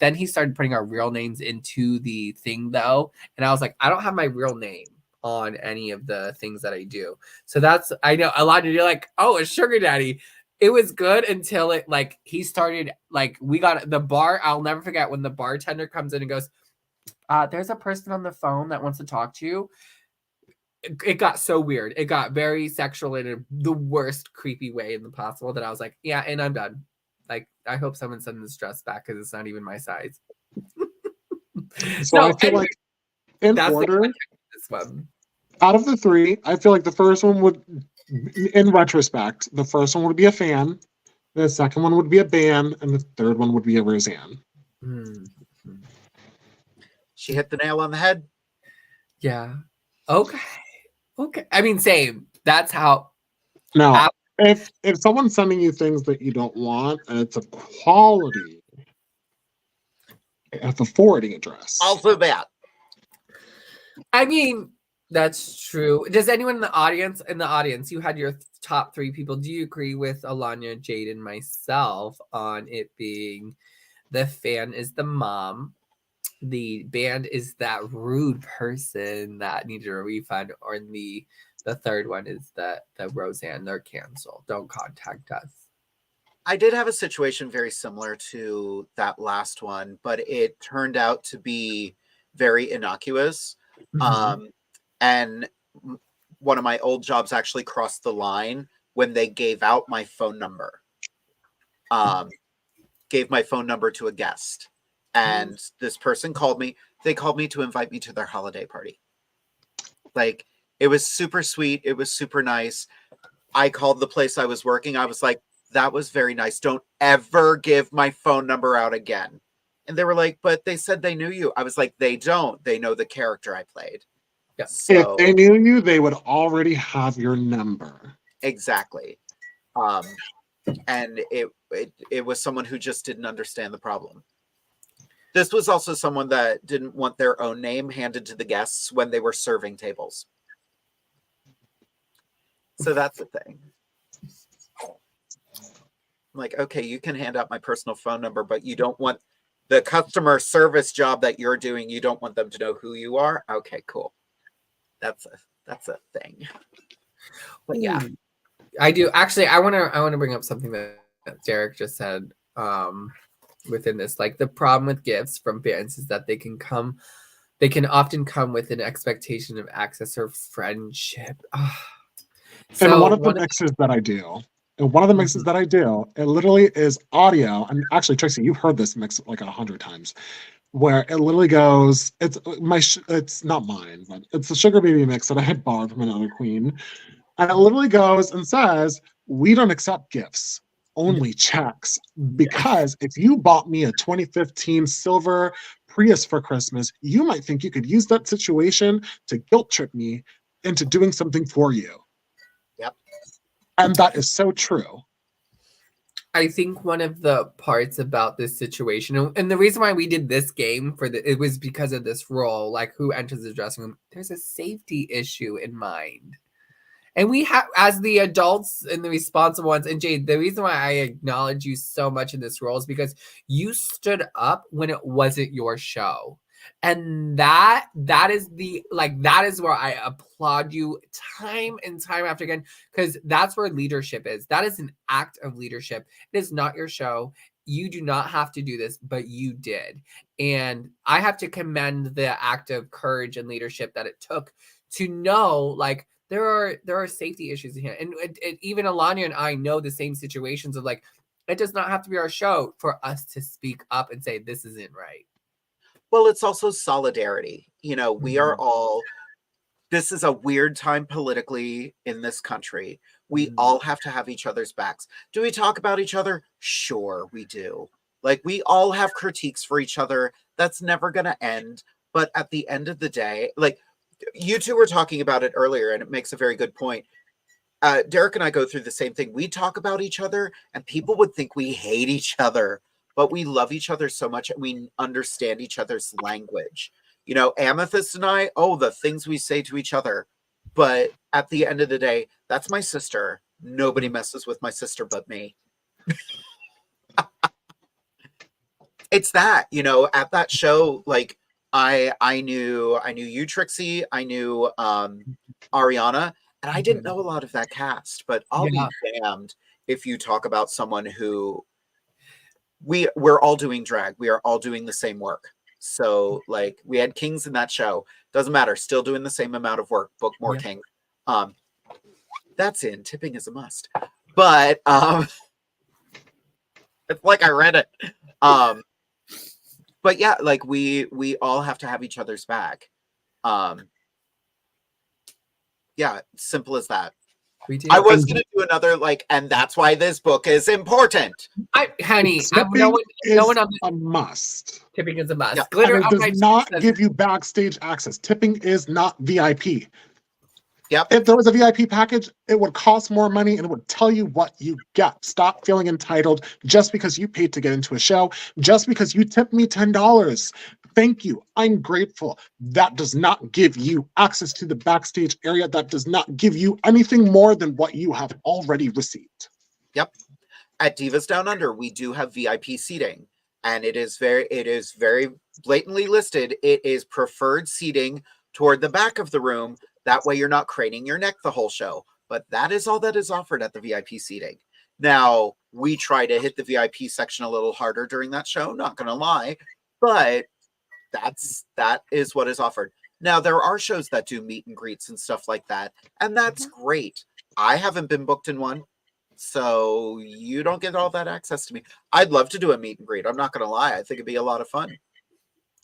then he started putting our real names into the thing though, and I was like, I don't have my real name on any of the things that I do. So I know a lot of you are like, oh, a sugar daddy. It was good until he started, we got the bar. I'll never forget when the bartender comes in and goes, there's a person on the phone that wants to talk to you. It got so weird. It got very sexual in the worst creepy way in the possible, that I was like, yeah, and I'm done. Like, I hope someone sends this dress back, because it's not even my size. So I feel like in order, this one. Out of the 3, I feel like the first one would, in retrospect, the first one would be a fan, the second one would be a ban, and the third one would be a Roseanne. Mm-hmm. She hit the nail on the head. Yeah. Okay. I mean, same. That's how. Now, if someone's sending you things that you don't want, and it's a quality at the forwarding address. Also that. I mean, that's true. Does anyone in the audience, you had your top 3 people. Do you agree with Alanya, Jade, and myself on it being the fan is the mom, the band is that rude person that needed a refund, or the third one is the Roseanne, they're canceled, don't contact us? I did have a situation very similar to that last one, but it turned out to be very innocuous. Mm-hmm. And one of my old jobs actually crossed the line when they gave out my phone number. Gave my phone number to a guest. And this person called me. They called me to invite me to their holiday party. Like, it was super sweet. It was super nice. I called the place I was working. I was like, that was very nice. Don't ever give my phone number out again. And they were like, but they said they knew you. I was like, they don't. They know the character I played. Yeah. So, if they knew you, they would already have your number. Exactly. And it was someone who just didn't understand the problem. This was also someone that didn't want their own name handed to the guests when they were serving tables. So that's the thing. I'm like, okay, you can hand out my personal phone number, but you don't want the customer service job that you're doing. You don't want them to know who you are. Okay, cool. That's a thing. But yeah, I do actually. I want to bring up something that Derek just said. Within this, like, the problem with gifts from fans is that they can often come with an expectation of access or friendship. So and one of the mixes that I do, it literally is audio. And actually, Tracy, you've heard this mix like 100 times, where it literally goes, it's not mine, but it's a Sugar Baby mix that I had borrowed from another queen. And it literally goes and says, we don't accept gifts, only checks. Because if you bought me a 2015 silver Prius for Christmas, you might think you could use that situation to guilt trip me into doing something for you. Yep. And that is so true. I think one of the parts about this situation, and the reason why we did this game it was because of this role, like who enters the dressing room. There's a safety issue in mind. And we have, as the adults and the responsible ones, and Jade, the reason why I acknowledge you so much in this role is because you stood up when it wasn't your show. And that is that is where I applaud you time and time after again, because that's where leadership is. That is an act of leadership. It is not your show. You do not have to do this, but you did. And I have to commend the act of courage and leadership that it took to know, like, there are safety issues in here. And even Alanya and I know the same situations of, like, it does not have to be our show for us to speak up and say, this isn't right. Well, it's also solidarity. You know, we are all, this is a weird time politically in this country. We all have to have each other's backs. Do we talk about each other? Sure, we do. Like, we all have critiques for each other. That's never going to end. But at the end of the day, like, you two were talking about it earlier, and it makes a very good point. Derek and I go through the same thing. We talk about each other, and people would think we hate each other, but we love each other so much, and we understand each other's language. You know, Amethyst and I, the things we say to each other. But at the end of the day, that's my sister. Nobody messes with my sister but me. It's that, you know, at that show, like, I knew you, Trixie. I knew Ariana, and I didn't know a lot of that cast. But I'll be damned if you talk about someone who we're all doing drag. We are all doing the same work. So, like, we had kings in that show. Doesn't matter. Still doing the same amount of work. Book more king. That's in. Tipping is a must. But it's like I read it. But yeah, like, we all have to have each other's back. Yeah, simple as that. We do. I was going to do another, like, and that's why this book is important. Tipping is a must. Tipping is a must. Yeah. Glitter And it does not give you backstage access. Tipping is not VIP. Yep. If there was a VIP package, it would cost more money and it would tell you what you get. Stop feeling entitled just because you paid to get into a show, just because you tipped me $10. Thank you. I'm grateful. That does not give you access to the backstage area. That does not give you anything more than what you have already received. Yep. At Divas Down Under, we do have VIP seating, and it is very blatantly listed. It is preferred seating toward the back of the room. That way you're not craning your neck the whole show. But that is all that is offered at the VIP seating. Now, we try to hit the VIP section a little harder during that show, not going to lie, but that is what is offered. Now, there are shows that do meet and greets and stuff like that, and that's great. I haven't been booked in one, so you don't get all that access to me. I'd love to do a meet and greet. I'm not going to lie. I think it'd be a lot of fun.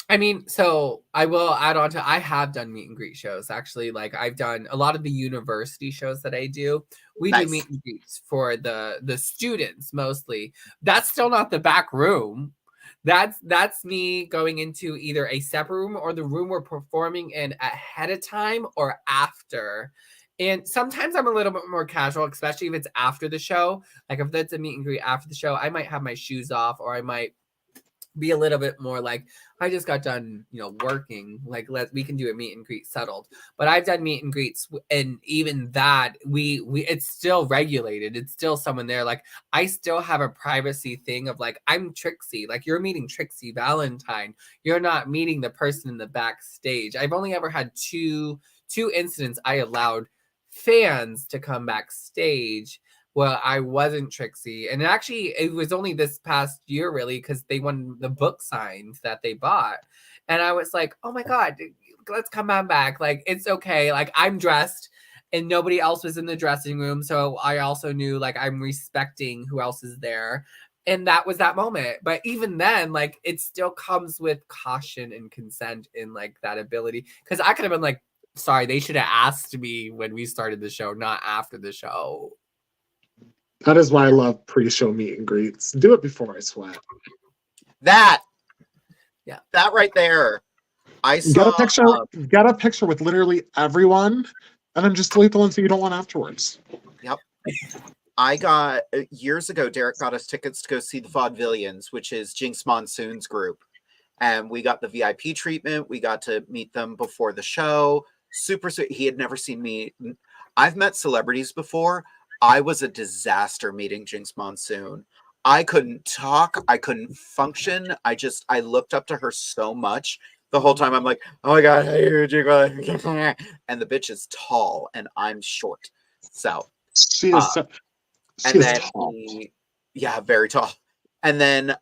I mean, so I will add on to, I have done meet and greet shows. Actually, like, I've done a lot of the university shows that I do. We do meet and greets for the students mostly. That's still not the back room. That's me going into either a separate room or the room we're performing in ahead of time or after. And sometimes I'm a little bit more casual, especially if it's after the show. Like, if it's a meet and greet after the show, I might have my shoes off, or I might be a little bit more like, I just got done, working. Like, we can do a meet and greet settled. But I've done meet and greets, and even that, we it's still regulated. It's still someone there. Like, I still have a privacy thing of, like, I'm Trixie. Like, you're meeting Trixie Valentine. You're not meeting the person in the backstage. I've only ever had two incidents I allowed fans to come backstage. Well, I wasn't Trixie. And actually, it was only this past year, really, because they won the book signed that they bought. And I was like, oh my God, let's come on back. Like, it's okay. Like, I'm dressed and nobody else was in the dressing room. So I also knew, like, I'm respecting who else is there. And that was that moment. But even then, like, it still comes with caution and consent in, like, that ability. Because I could have been like, Sorry, they should have asked me when we started the show, not after the show. That is why I love pre-show meet and greets. Do it before I sweat. That right there. I Get saw a picture with literally everyone, and then just delete the ones that you don't want afterwards. Yep. I got years ago, Derek got us tickets to go see the Vaudevillians, which is Jinx Monsoon's group. And we got the VIP treatment. We got to meet them before the show. Super sweet. He had never seen me. I've met celebrities before. I was a disaster meeting Jinx Monsoon. I couldn't talk. I couldn't function. I looked up to her so much. The whole time I'm like, oh my God. And the bitch is tall and I'm short. So she is tall. Very tall. And then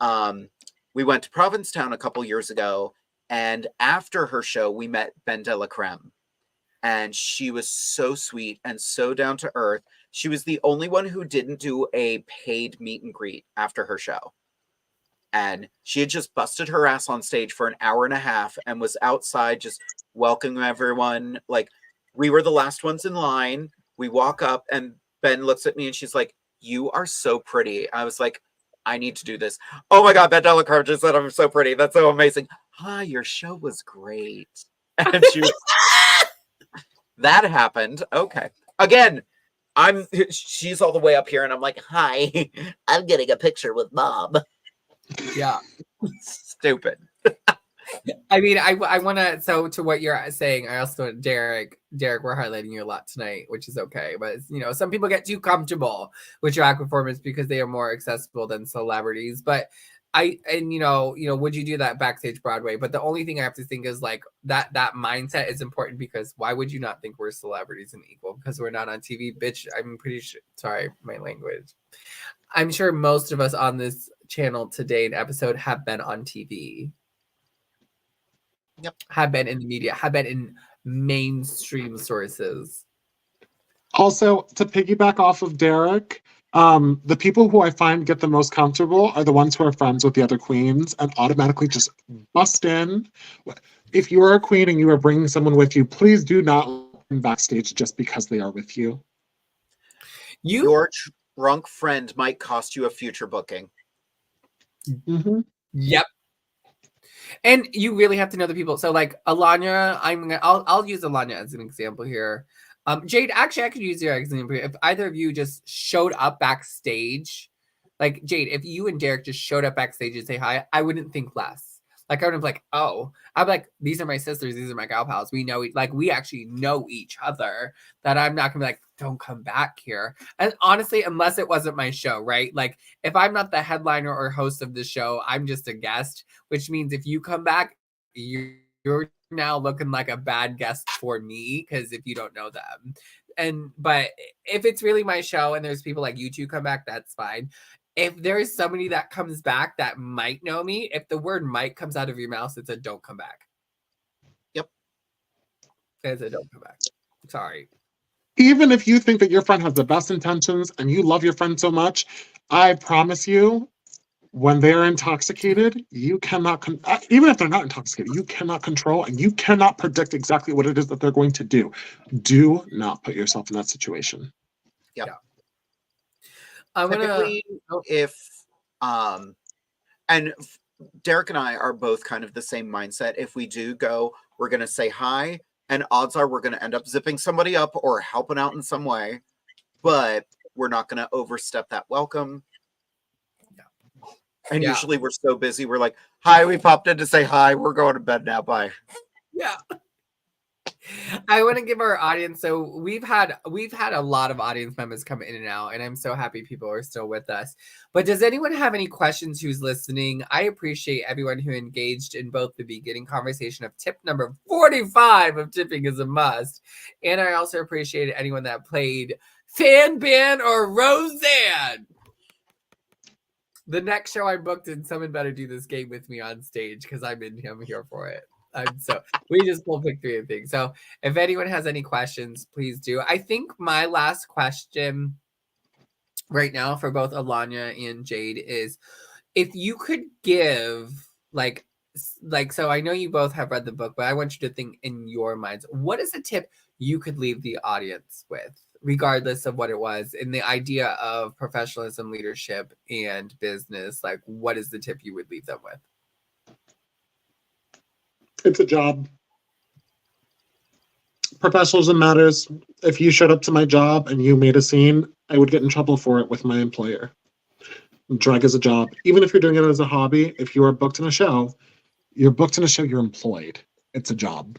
we went to Provincetown a couple years ago. And after her show, we met Ben de la Creme. And she was so sweet and so down to earth. She was the only one who didn't do a paid meet and greet after her show. And she had just busted her ass on stage for an hour and a half and was outside just welcoming everyone. Like, we were the last ones in line. We walk up and Ben looks at me and she's like, you are so pretty. I was like, I need to do this. Oh my God, Ben de la Creme just said I'm so pretty. That's so amazing. Hi, your show was great. And she was... That happened. Okay. Again, she's all the way up here and I'm like, hi, I'm getting a picture with Bob. Yeah. Stupid. I mean, I want to, so to what you're saying, I also, Derek, we're highlighting you a lot tonight, which is okay. But, some people get too comfortable with drag performance because they are more accessible than celebrities. But would you do that backstage Broadway? But the only thing I have to think is like that mindset is important, because why would you not think we're celebrities and equal? Because we're not on TV, bitch. I'm pretty sure, sorry, my language. I'm sure most of us on this channel today, an episode, have been on TV. Yep. Have been in the media, have been in mainstream sources. Also, to piggyback off of Derek, the people who I find get the most comfortable are the ones who are friends with the other queens and automatically just bust in. If you are a queen and you are bringing someone with you, please do not let them backstage just because they are with you. Your drunk friend might cost you a future booking. Mm-hmm. Yep. And you really have to know the people. So like Alanya, I'll use Alanya as an example here. Jade, actually, I could use your example. If either of you just showed up backstage, like Jade, if you and Derek just showed up backstage and say hi, I wouldn't think less. Like, I would have like, oh, I'm like, these are my sisters, these are my gal pals. We know, like, we actually know each other. That I'm not gonna be like, don't come back here. And honestly, unless it wasn't my show, right? Like, if I'm not the headliner or host of the show, I'm just a guest, which means if you come back, you're now looking like a bad guest for me, because if you don't know them. But if it's really my show and there's people like you two come back, that's fine. If there's somebody that comes back that might know me, if the word might comes out of your mouth, it's a don't come back. Yep. It's a don't come back. Sorry. Even if you think that your friend has the best intentions and you love your friend so much, I promise you, when they're intoxicated, you cannot, even if they're not intoxicated, you cannot control and you cannot predict exactly what it is that they're going to do. Do not put yourself in that situation. Yep. Yeah. Typically, and Derek and I are both kind of the same mindset. If we do go, we're going to say hi, and odds are we're going to end up zipping somebody up or helping out in some way, but we're not going to overstep that welcome. And usually we're so busy, we're like, hi, we popped in to say hi. We're going to bed now. Bye. Yeah. I want to give our audience, so we've had a lot of audience members come in and out, and I'm so happy people are still with us. But does anyone have any questions who's listening? I appreciate everyone who engaged in both the beginning conversation of tip number 45 of tipping is a must. And I also appreciate anyone that played Fan Ban or Roseanne. The next show I booked, and someone better do this game with me on stage, because I'm here for it. So we just will pick three of things. So if anyone has any questions, please do. I think my last question right now for both Alanya and Jade is, if you could give like like, so I know you both have read the book, but I want you to think in your minds, what is a tip you could leave the audience with, regardless of what it was, in the idea of professionalism, leadership, and business? Like, what is the tip you would leave them with? It's a job. Professionalism matters. If you showed up to my job and you made a scene, I would get in trouble for it with my employer. Drag is a job. Even if you're doing it as a hobby, if you are booked in a show, you're booked in a show, you're employed. It's a job.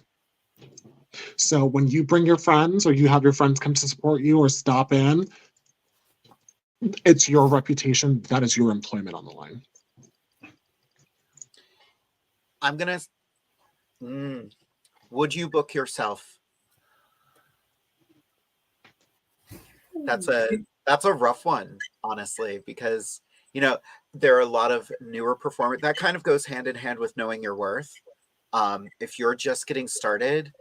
So when you bring your friends or you have your friends come to support you or stop in, it's your reputation. That is your employment on the line. I'm gonna. Would you book yourself? That's a rough one, honestly, because there are a lot of newer performers. That kind of goes hand in hand with knowing your worth. If you're just getting started,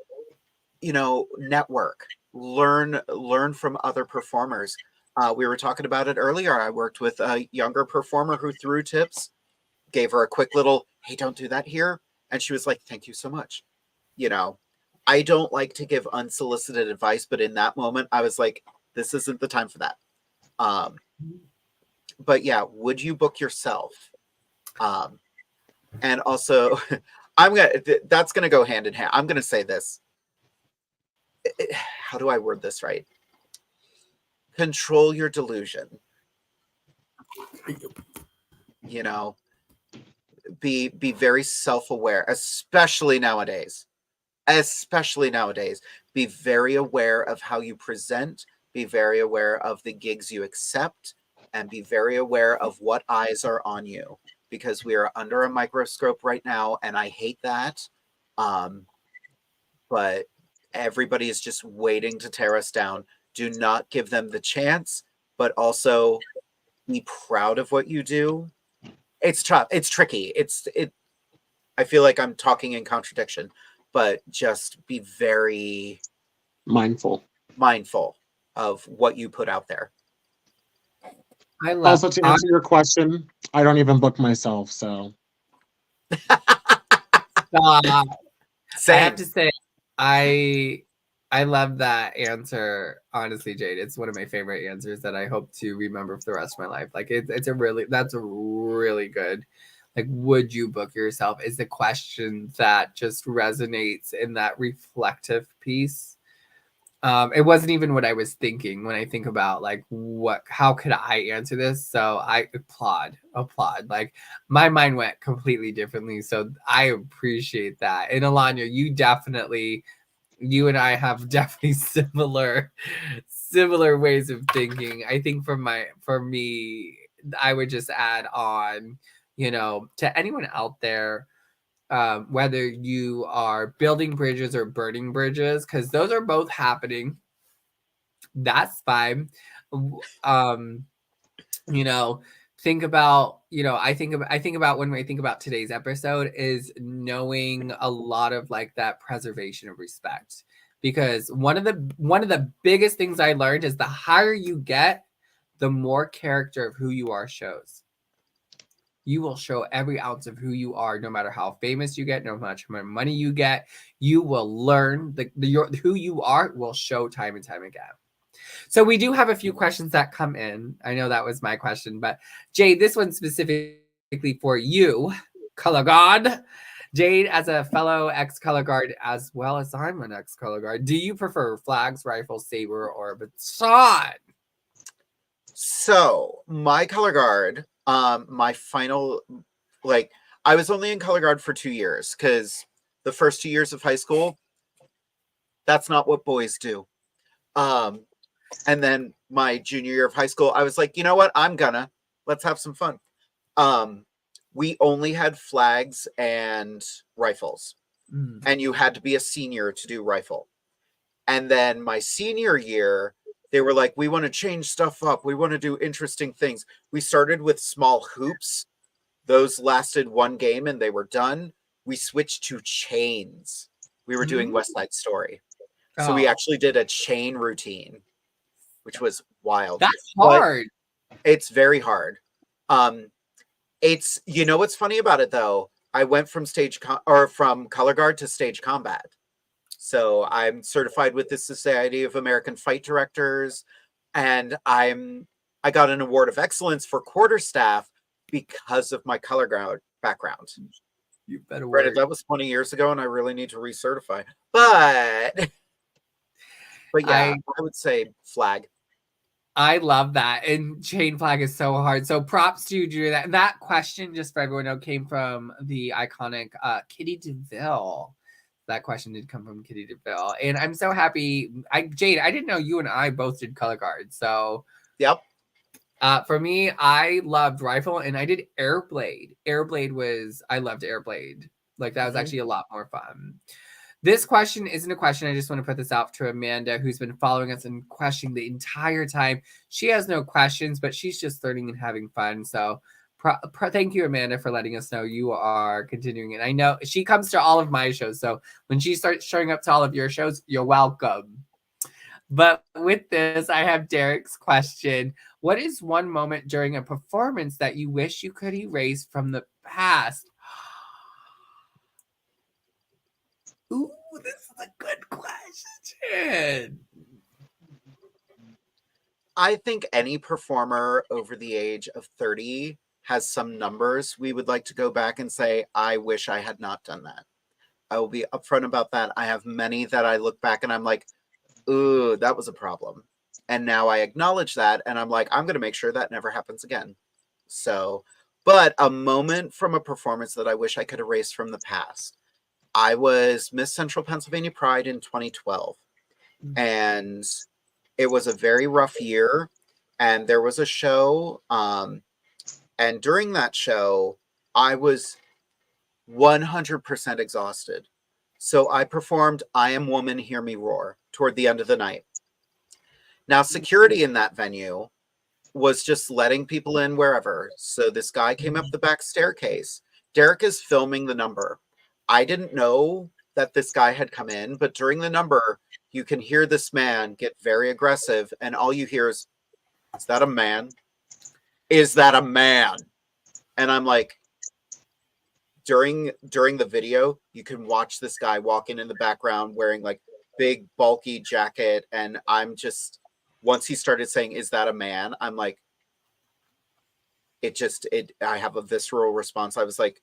network, learn from other performers. We were talking about it earlier. I worked with a younger performer who threw tips, gave her a quick little, hey, don't do that here. And she was like, thank you so much. I don't like to give unsolicited advice, but in that moment, I was like, this isn't the time for that. But yeah, would you book yourself? And also, that's gonna go hand in hand. I'm gonna say this. How do I word this right? Control your delusion. Be very self-aware, especially nowadays. Be very aware of how you present, be very aware of the gigs you accept, and be very aware of what eyes are on you, because we are under a microscope right now, and I hate that. But everybody is just waiting to tear us down. Do not give them the chance, but also be proud of what you do. It's tough. It's tricky. I feel like I'm talking in contradiction, but just be very mindful of what you put out there. Also, to answer your question, I don't even book myself, so. I have to say, I love that answer, honestly, Jade. It's one of my favorite answers that I hope to remember for the rest of my life. Like, that's a really good, like, would you book yourself is the question that just resonates in that reflective piece. It wasn't even what I was thinking when I think about, like, how could I answer this? So I applaud. Like, my mind went completely differently. So I appreciate that. And Alanya, you and I have definitely similar ways of thinking. I think for me, I would just add on, to anyone out there, whether you are building bridges or burning bridges, because those are both happening. That's fine. Think about, I think about when we think about today's episode is knowing a lot of, like, that preservation of respect, because one of the biggest things I learned is the higher you get, the more character of who you are shows. You will show every ounce of who you are, no matter how famous you get, no matter how much money you get. You will learn who you are will show time and time again. So we do have a few questions that come in. I know that was my question, but Jade, this one's specifically for you, color guard. Jade, as a fellow ex-color guard, as well as I'm an ex-color guard, do you prefer flags, rifles, saber, or baton? So my color guard, my final, like, I was only in color guard for 2 years, because the first 2 years of high school, that's not what boys do. And then my junior year of high school, I was like, you know what? Let's have some fun. We only had flags and rifles, and you had to be a senior to do rifle. And then my senior year, they were like, we want to change stuff up. We want to do interesting things. We started with small hoops. Those lasted one game and they were done. We switched to chains. We were doing West Side Story. So we actually did a chain routine, which was wild. That's hard. But it's very hard. What's funny about it, though? I went from from color guard to stage combat. So I'm certified with the Society of American Fight Directors, and I got an award of excellence for quarterstaff because of my color guard background. You better Granted, work. that was 20 years ago, and I really need to recertify. But yeah, I would say flag. I love that. And chain flag is so hard. So props to you, Drew. That question, just for everyone to know, came from the iconic Kitty DeVille. That question did come from Kitty DeVille. And I'm so happy. Jade, I didn't know you and I both did color guard. So yep. For me, I loved rifle and I did airblade. I loved airblade. Like that was actually a lot more fun. This question isn't a question. I just want to put this out to Amanda, who's been following us and questioning the entire time. She has no questions, but she's just learning and having fun. So thank you, Amanda, for letting us know you are continuing. And I know she comes to all of my shows. So when she starts showing up to all of your shows, you're welcome. But with this, I have Derek's question. What is one moment during a performance that you wish you could erase from the past? Ooh, this is a good question. I think any performer over the age of 30 has some numbers we would like to go back and say, I wish I had not done that. I will be upfront about that. I have many that I look back and I'm like, ooh, that was a problem. And now I acknowledge that and I'm like, I'm going to make sure that never happens again. So, but a moment from a performance that I wish I could erase from the past. I was Miss Central Pennsylvania Pride in 2012. And it was a very rough year. And there was a show. And during that show, I was 100% exhausted. So I performed I Am Woman, Hear Me Roar toward the end of the night. Now, security in that venue was just letting people in wherever. So this guy came up the back staircase. Derek is filming the number. I didn't know that this guy had come in, but during the number, you can hear this man get very aggressive, and all you hear is that a man? Is that a man? And I'm like, during the video, you can watch this guy walking in the background wearing like big bulky jacket, and I'm just, once he started saying, is that a man? I'm like, I have a visceral response. I was like,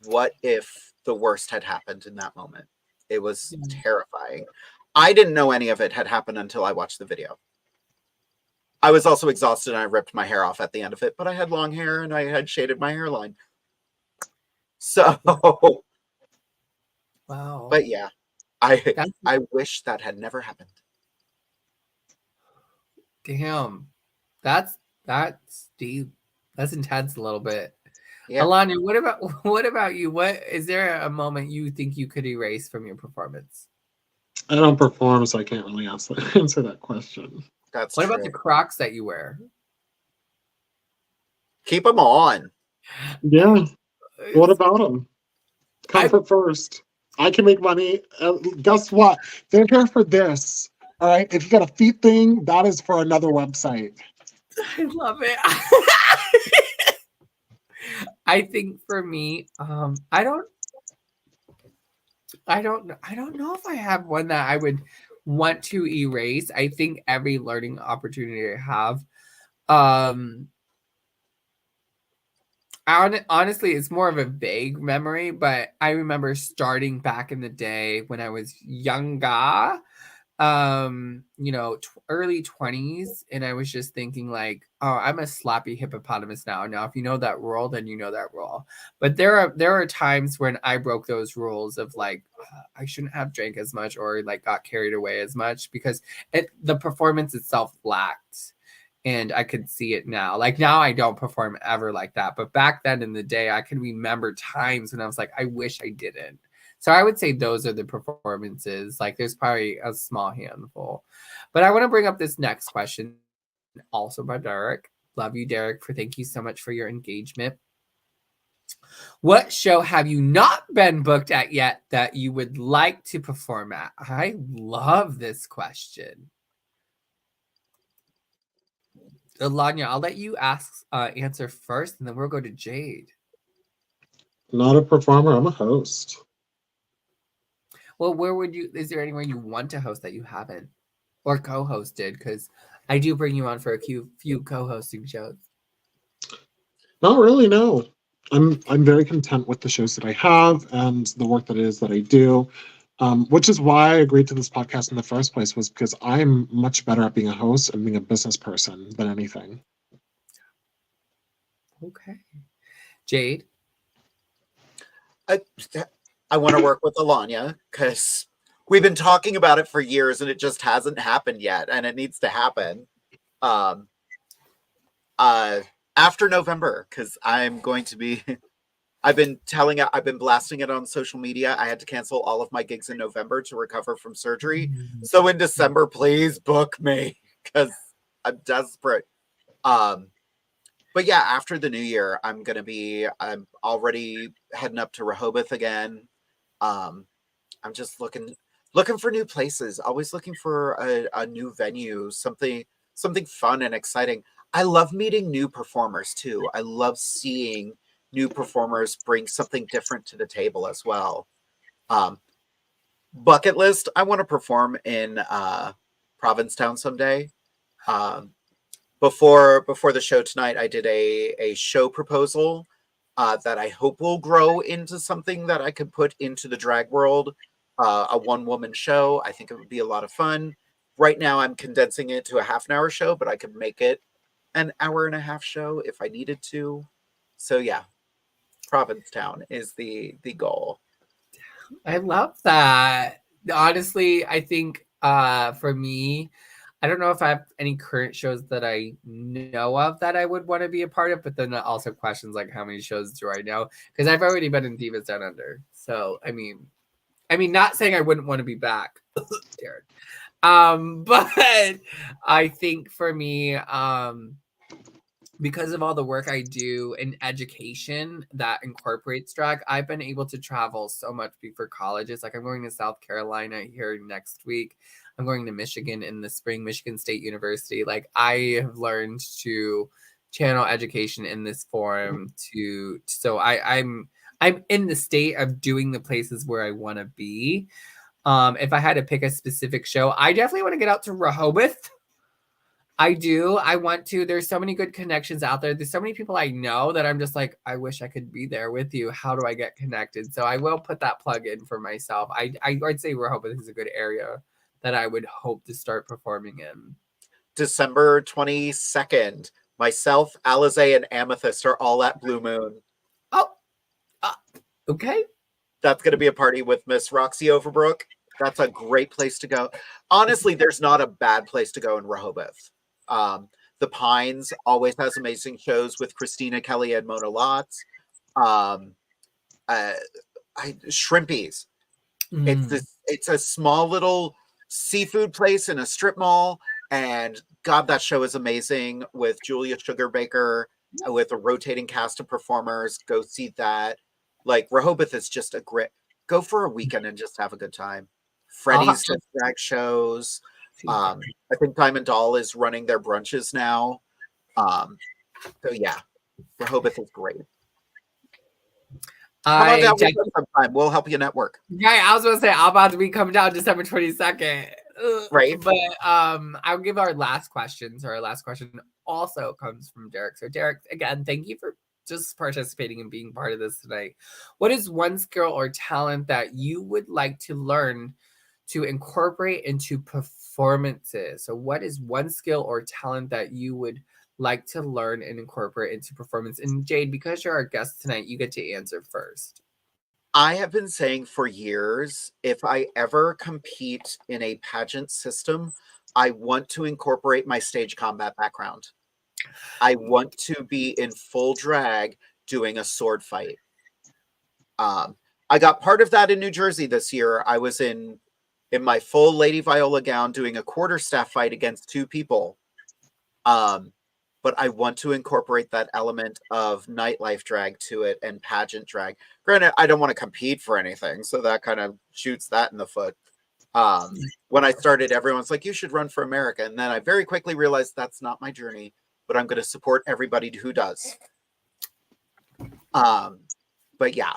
what if the worst had happened in that moment? It was terrifying. I didn't know any of it had happened until I watched the video. I was also exhausted and I ripped my hair off at the end of it, but I had long hair and I had shaded my hairline. So, wow. But yeah, I wish that had never happened. Damn, that's deep. That's intense a little bit. Yeah. Alanya, what about you? What is there a moment you think you could erase from your performance? I don't perform, so I can't really answer that question. That's what true. about the Crocs that you wear? Keep them on. Yeah. What about them? Comfort first. I can make money. Guess what? They're here for this. All right. If you got a feet thing, that is for another website. I love it. I think for me, I don't know if I have one that I would want to erase. I think every learning opportunity I have, honestly, it's more of a vague memory, but I remember starting back in the day when I was younger, early 20s, and I was just thinking like, oh, I'm a sloppy hippopotamus now. Now, if you know that rule, then you know that rule. But there are times when I broke those rules of like, I shouldn't have drank as much or like got carried away as much because the performance itself lacked. And I could see it now. Like now I don't perform ever like that. But back then in the day, I can remember times when I was like, I wish I didn't. So I would say those are the performances. Like there's probably a small handful. But I want to bring up this next question, also by Derek. Love you, Derek, thank you so much for your engagement. What show have you not been booked at yet that you would like to perform at? I love this question. Alanya, I'll let you answer first, and then we'll go to Jade. Not a performer, I'm a host. Well, where would you, is there anywhere you want to host that you haven't or co-hosted? Because I do bring you on for a few co-hosting shows. Not really, no. I'm very content with the shows that I have and the work that it is that I do. Which is why I agreed to this podcast in the first place, was because I'm much better at being a host and being a business person than anything. Okay. Jade? I want to work with Alanya because we've been talking about it for years and it just hasn't happened yet, and it needs to happen. After November, because I'm going to be. I've been blasting it on social media. I had to cancel all of my gigs in November to recover from surgery. So in December, please book me because I'm desperate. But yeah, after the new year, I'm already heading up to Rehoboth again. I'm just looking for new places, always looking for a new venue, something fun and exciting. I love meeting new performers too. I love seeing new performers bring something different to the table as well. Bucket list, I want to perform in Provincetown someday. Before the show tonight, I did a show proposal that I hope will grow into something that I could put into the drag world, a one-woman show. I think it would be a lot of fun. Right now, I'm condensing it to a half-an-hour show, but I could make it an hour-and-a-half show if I needed to. So yeah, Provincetown is the goal. I love that. Honestly, I think for me, I don't know if I have any current shows that I know of that I would want to be a part of, but then that also questions like how many shows do I know? Because I've already been in Divas Down Under. So I mean, not saying I wouldn't want to be back, Darren. But I think for me, because of all the work I do in education that incorporates drag, I've been able to travel so much for colleges. Like I'm going to South Carolina here next week. I'm going to Michigan in the spring, Michigan State University. Like I have learned to channel education in this forum so I'm in the state of doing the places where I want to be. If I had to pick a specific show, I definitely want to get out to Rehoboth. I do. I want to. There's so many good connections out there. There's so many people I know that I'm just like, I wish I could be there with you. How do I get connected? So I will put that plug in for myself. I'd say Rehoboth is a good area that I would hope to start performing in. December 22nd. Myself, Alizé, and Amethyst are all at Blue Moon. Oh, okay. That's going to be a party with Miss Roxy Overbrook. That's a great place to go. Honestly, there's not a bad place to go in Rehoboth. The Pines always has amazing shows with Christina Kelly and Mona Lotz. Shrimpies. It's a small little seafood place in a strip mall, and God, that show is amazing with Julia Sugarbaker, with a rotating cast of performers. Go see that. Like Rehoboth is just a great. Go for a weekend and just have a good time. Freddie's just drag shows. I think Diamond Doll is running their brunches now. So yeah, Rehoboth is great. How about that sometime? We'll help you network. Right, I was going to say I'm about to be coming down December 22nd. Right, but I'll give our last question. So our last question also comes from Derek. So Derek, again, thank you for just participating and being part of this tonight. What is one skill or talent that you would like to learn to incorporate into performances? So what is one skill or talent that you would like to learn and incorporate into performance? And Jade, because you're our guest tonight, you get to answer first. I have been saying for years, if I ever compete in a pageant system, I want to incorporate my stage combat background. I want to be in full drag doing a sword fight. I got part of that in New Jersey this year. I was in my full Lady Viola gown doing a quarterstaff fight against two people. But I want to incorporate that element of nightlife drag to it and pageant drag. Granted, I don't want to compete for anything, so that kind of shoots that in the foot. When I started, everyone's like, you should run for America. And then I very quickly realized that's not my journey, but I'm going to support everybody who does. But But yeah.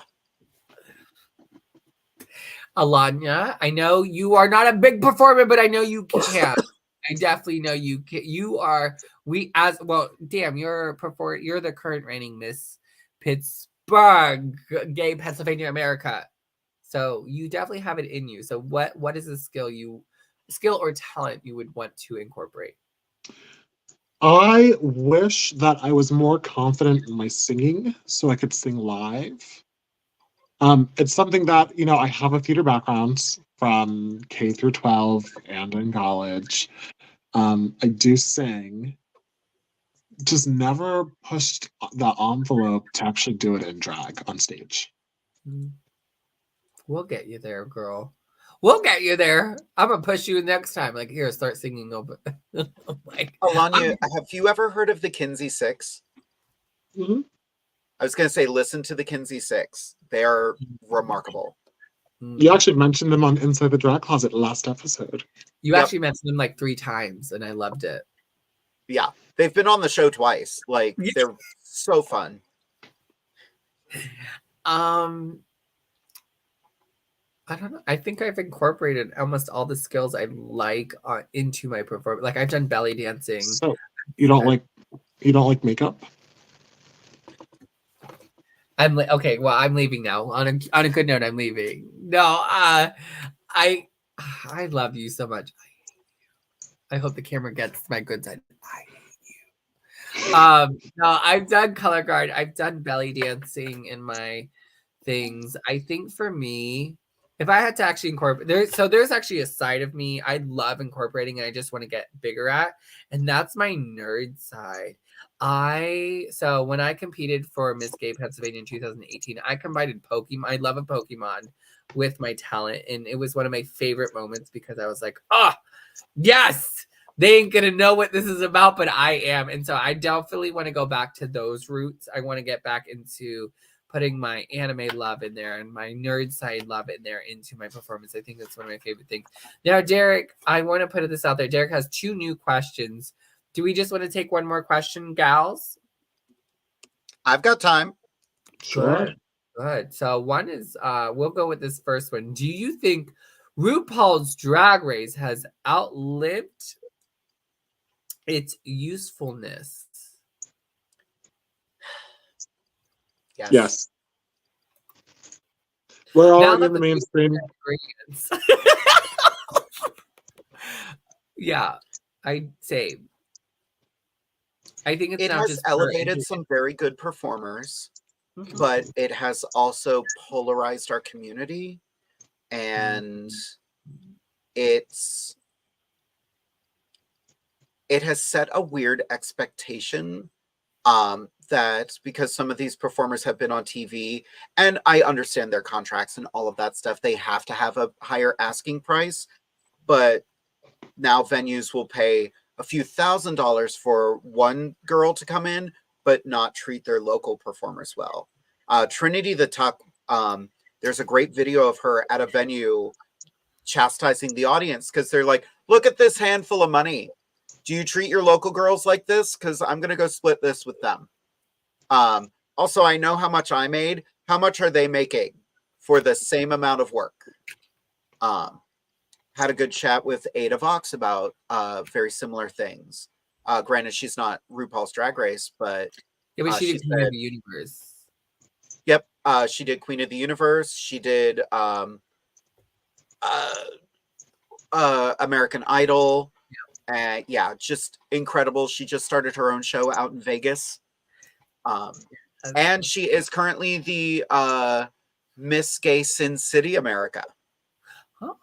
Alanya, I know you are not a big performer, but I know you can. I definitely know you can. You are. We as well. Damn, you're the current reigning Miss Pittsburgh, Gay Pennsylvania, America. So you definitely have it in you. So what is a skill or talent you would want to incorporate? I wish that I was more confident in my singing so I could sing live. It's something that, I have a theater background from K through 12 and in college. I do sing, just never pushed the envelope to actually do it in drag on stage. We'll get you there, girl. We'll get you there. I'm gonna push you next time. Like, here, start singing over. Like, Alanya, have you ever heard of the Kinsey Six? Mm-hmm. I was going to say, listen to the Kinsey Six. They are remarkable. You actually mentioned them on Inside the Drag Closet last episode. You actually mentioned them like 3 times, and I loved it. Yeah, they've been on the show twice. Like, they're so fun. I don't know. I think I've incorporated almost all the skills I like into my performance. Like, I've done belly dancing. So you don't like makeup? Okay. Well, I'm leaving now. On a good note, I'm leaving. No, I love you so much. I hope the camera gets my good side. I hate you. No, I've done color guard. I've done belly dancing in my things. I think for me, if I had to actually incorporate, there's actually a side of me I love incorporating and I just want to get bigger at, and that's my nerd side. So when I competed for Miss Gay Pennsylvania in 2018, I combined Pokemon. I love a Pokemon with my talent, and it was one of my favorite moments because I was like, oh, yes, they ain't gonna know what this is about, but I am. And so I definitely want to go back to those roots. I want to get back into putting my anime love in there and my nerd side love in there into my performance. I think that's one of my favorite things. Now, Derek, I want to put this out there. Derek has 2 new questions. Do we just want to take one more question, gals? I've got time. Sure. Good. So one is, we'll go with this first one. Do you think RuPaul's Drag Race has outlived its usefulness? Yes. We're already in the mainstream. Yeah, I'd say. I think it has elevated some very good performers, but it has also polarized our community, and it has set a weird expectation that because some of these performers have been on TV, and I understand their contracts and all of that stuff, they have to have a higher asking price, but now venues will pay a few $1,000s for one girl to come in, but not treat their local performers well. Trinity the Tuck, there's a great video of her at a venue chastising the audience because they're like, look at this handful of money. Do you treat your local girls like this? Because I'm going to go split this with them. Also, I know how much I made. How much are they making for the same amount of work? Had a good chat with Ada Vox about very similar things. Granted, she's not RuPaul's Drag Race, but yeah, but she did Queen of the Universe. Yep, she did Queen of the Universe. She did American Idol. Yeah, just incredible. She just started her own show out in Vegas. And she is currently the Miss Gay Sin City America.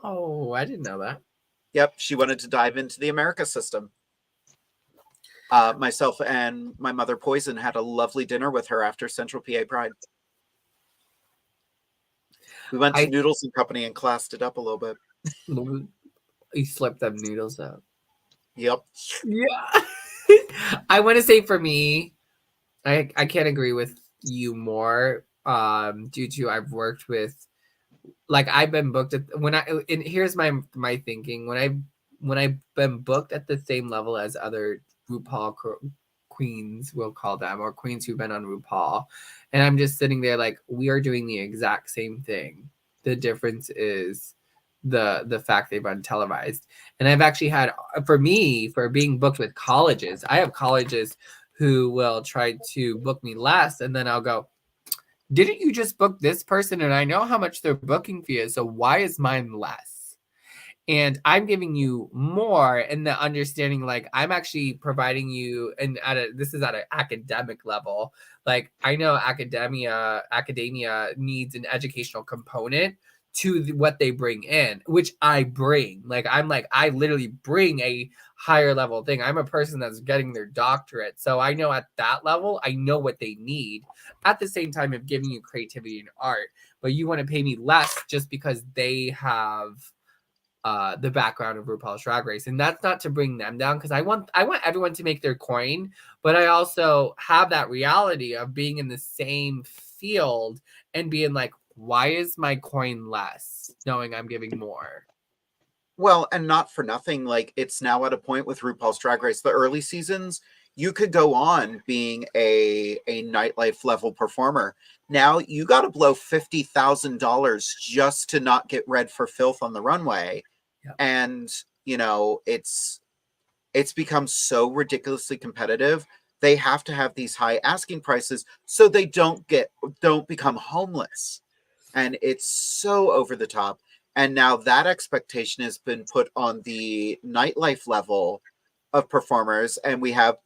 Oh, I didn't know that. Yep, she wanted to dive into the America system. Myself and my mother Poison had a lovely dinner with her after Central PA Pride. We went to Noodles and Company and classed it up a little bit. You slipped them noodles out. Yep. Yeah. I want to say for me, I can't agree with you more due to I've worked with, like, I've been booked at and here's my thinking when I've been booked at the same level as other RuPaul queens, we'll call them, or queens who've been on RuPaul. And I'm just sitting there like, we are doing the exact same thing. The difference is the fact they've been televised. And I've actually had, for me, for being booked with colleges, I have colleges who will try to book me less, and then I'll go, didn't you just book this person? And I know how much their booking fee is, so why is mine less? And I'm giving you more, in the understanding, like, I'm actually providing you, and this is at an academic level. Like, I know academia needs an educational component to what they bring in, which I bring. Like, I literally bring a higher level thing. I'm a person that's getting their doctorate. So I know at that level, I know what they need, at the same time of giving you creativity and art. But you want to pay me less just because they have the background of RuPaul's Drag Race. And that's not to bring them down, because I want everyone to make their coin, but I also have that reality of being in the same field and being like, why is my coin less, knowing I'm giving more? Well, and not for nothing, like, it's now at a point with RuPaul's Drag Race, the early seasons, you could go on being a nightlife level performer. Now you got to blow $50,000 just to not get read for filth on the runway. Yep. And, you know, it's become so ridiculously competitive. They have to have these high asking prices so they don't become homeless. And it's so over the top. And now that expectation has been put on the nightlife level of performers. And we have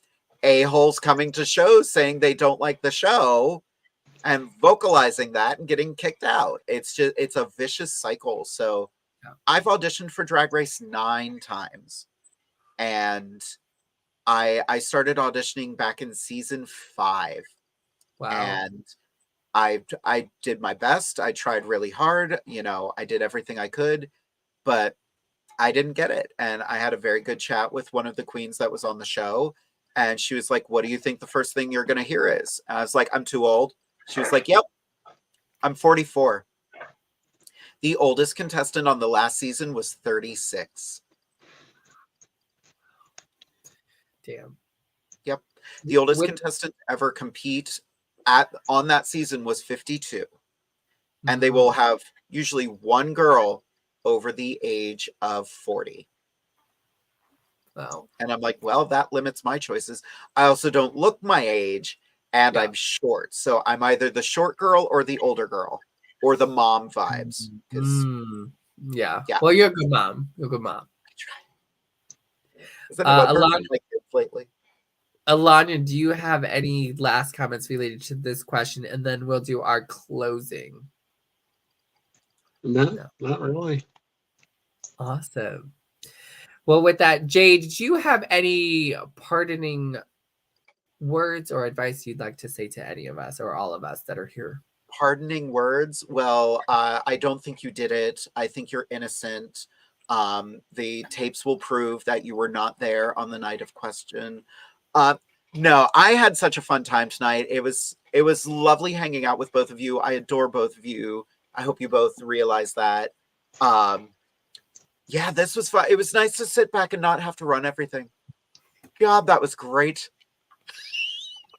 a-holes coming to shows saying they don't like the show and vocalizing that and getting kicked out. It's a vicious cycle. So yeah. I've auditioned for Drag Race 9 times. And I started auditioning back in season 5. Wow. And I did my best. I tried really hard. You know, I did everything I could, but I didn't get it. And I had a very good chat with one of the queens that was on the show. And she was like, what do you think the first thing you're going to hear is? And I was like, I'm too old. She was like, yep, I'm 44. The oldest contestant on the last season was 36. Damn. Yep. The oldest contestant to ever compete on that season was 52. And they will have usually one girl over the age of 40. Wow. And I'm like, well, that limits my choices. I also don't look my age, and I'm short. So I'm either the short girl or the older girl or the mom vibes. Yeah. Yeah. Well, you're a good mom. You're a good mom. I try. Is that what Alana, my kids lately? Alana, do you have any last comments related to this question? And then we'll do our closing. No, not really. Awesome. Well, with that, Jade, did you have any pardoning words or advice you'd like to say to any of us or all of us that are here? Pardoning words? Well, I don't think you did it. I think you're innocent. The tapes will prove that you were not there on the night of question. No, I had such a fun time tonight. It was lovely hanging out with both of you. I adore both of you. I hope you both realize that. Yeah, this was fun. It was nice to sit back and not have to run everything. God, that was great.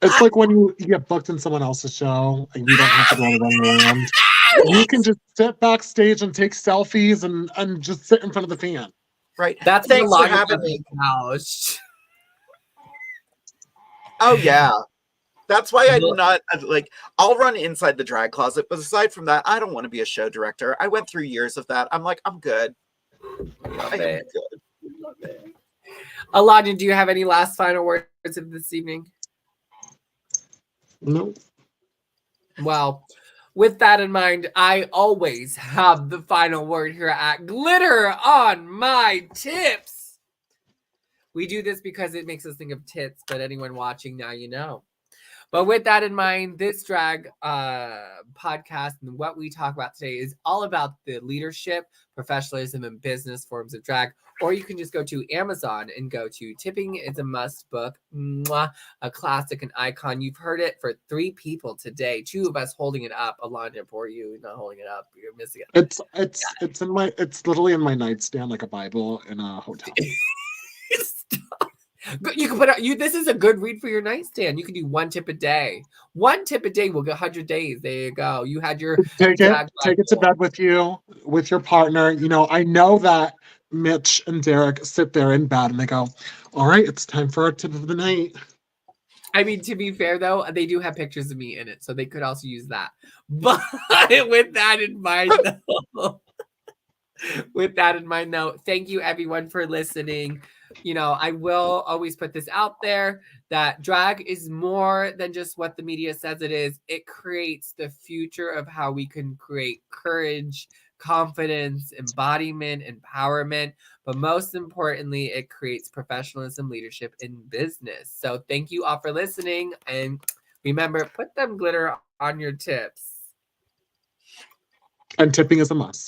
It's like when you get booked in someone else's show and you don't have to go to run around. You can just sit backstage and take selfies and just sit in front of the fan. Right. That's Thanks for having me. Couch. Oh yeah. That's why I'm not like, I'll run inside the drag closet, but aside from that, I don't want to be a show director. I went through years of that. I'm like, I'm good. Love it. Alana, do you have any last final words of this evening? No. Well, with that in mind, I always have the final word here at Glitter on My Tips. We do this because it makes us think of tits, but anyone watching now, you know. But with that in mind, this drag podcast and what we talk about today is all about the leadership, professionalism, and business forms of drag. Or you can just go to Amazon and go to Tipping is a Must book. Mwah, a classic, an icon. You've heard it for 3 people today. 2 of us holding it up. Alana, for you, not holding it up. You're missing it. It's literally in my nightstand like a Bible in a hotel. Stop. You can put out this is a good read for your nightstand. You can do 1 tip a day. 1 tip a day will get 100 days. There you go. You had your Take it to bed with you, with your partner. You know, I know that Mitch and Derek sit there in bed and they go, all right, it's time for our tip of the night. I mean, to be fair though, they do have pictures of me in it, so they could also use that. But with that in mind, though, thank you everyone for listening. You know, I will always put this out there that drag is more than just what the media says it is. It creates the future of how we can create courage, confidence, embodiment, empowerment, but most importantly, it creates professionalism, leadership in business. So thank you all for listening, and remember, put them glitter on your tips. And tipping is a must.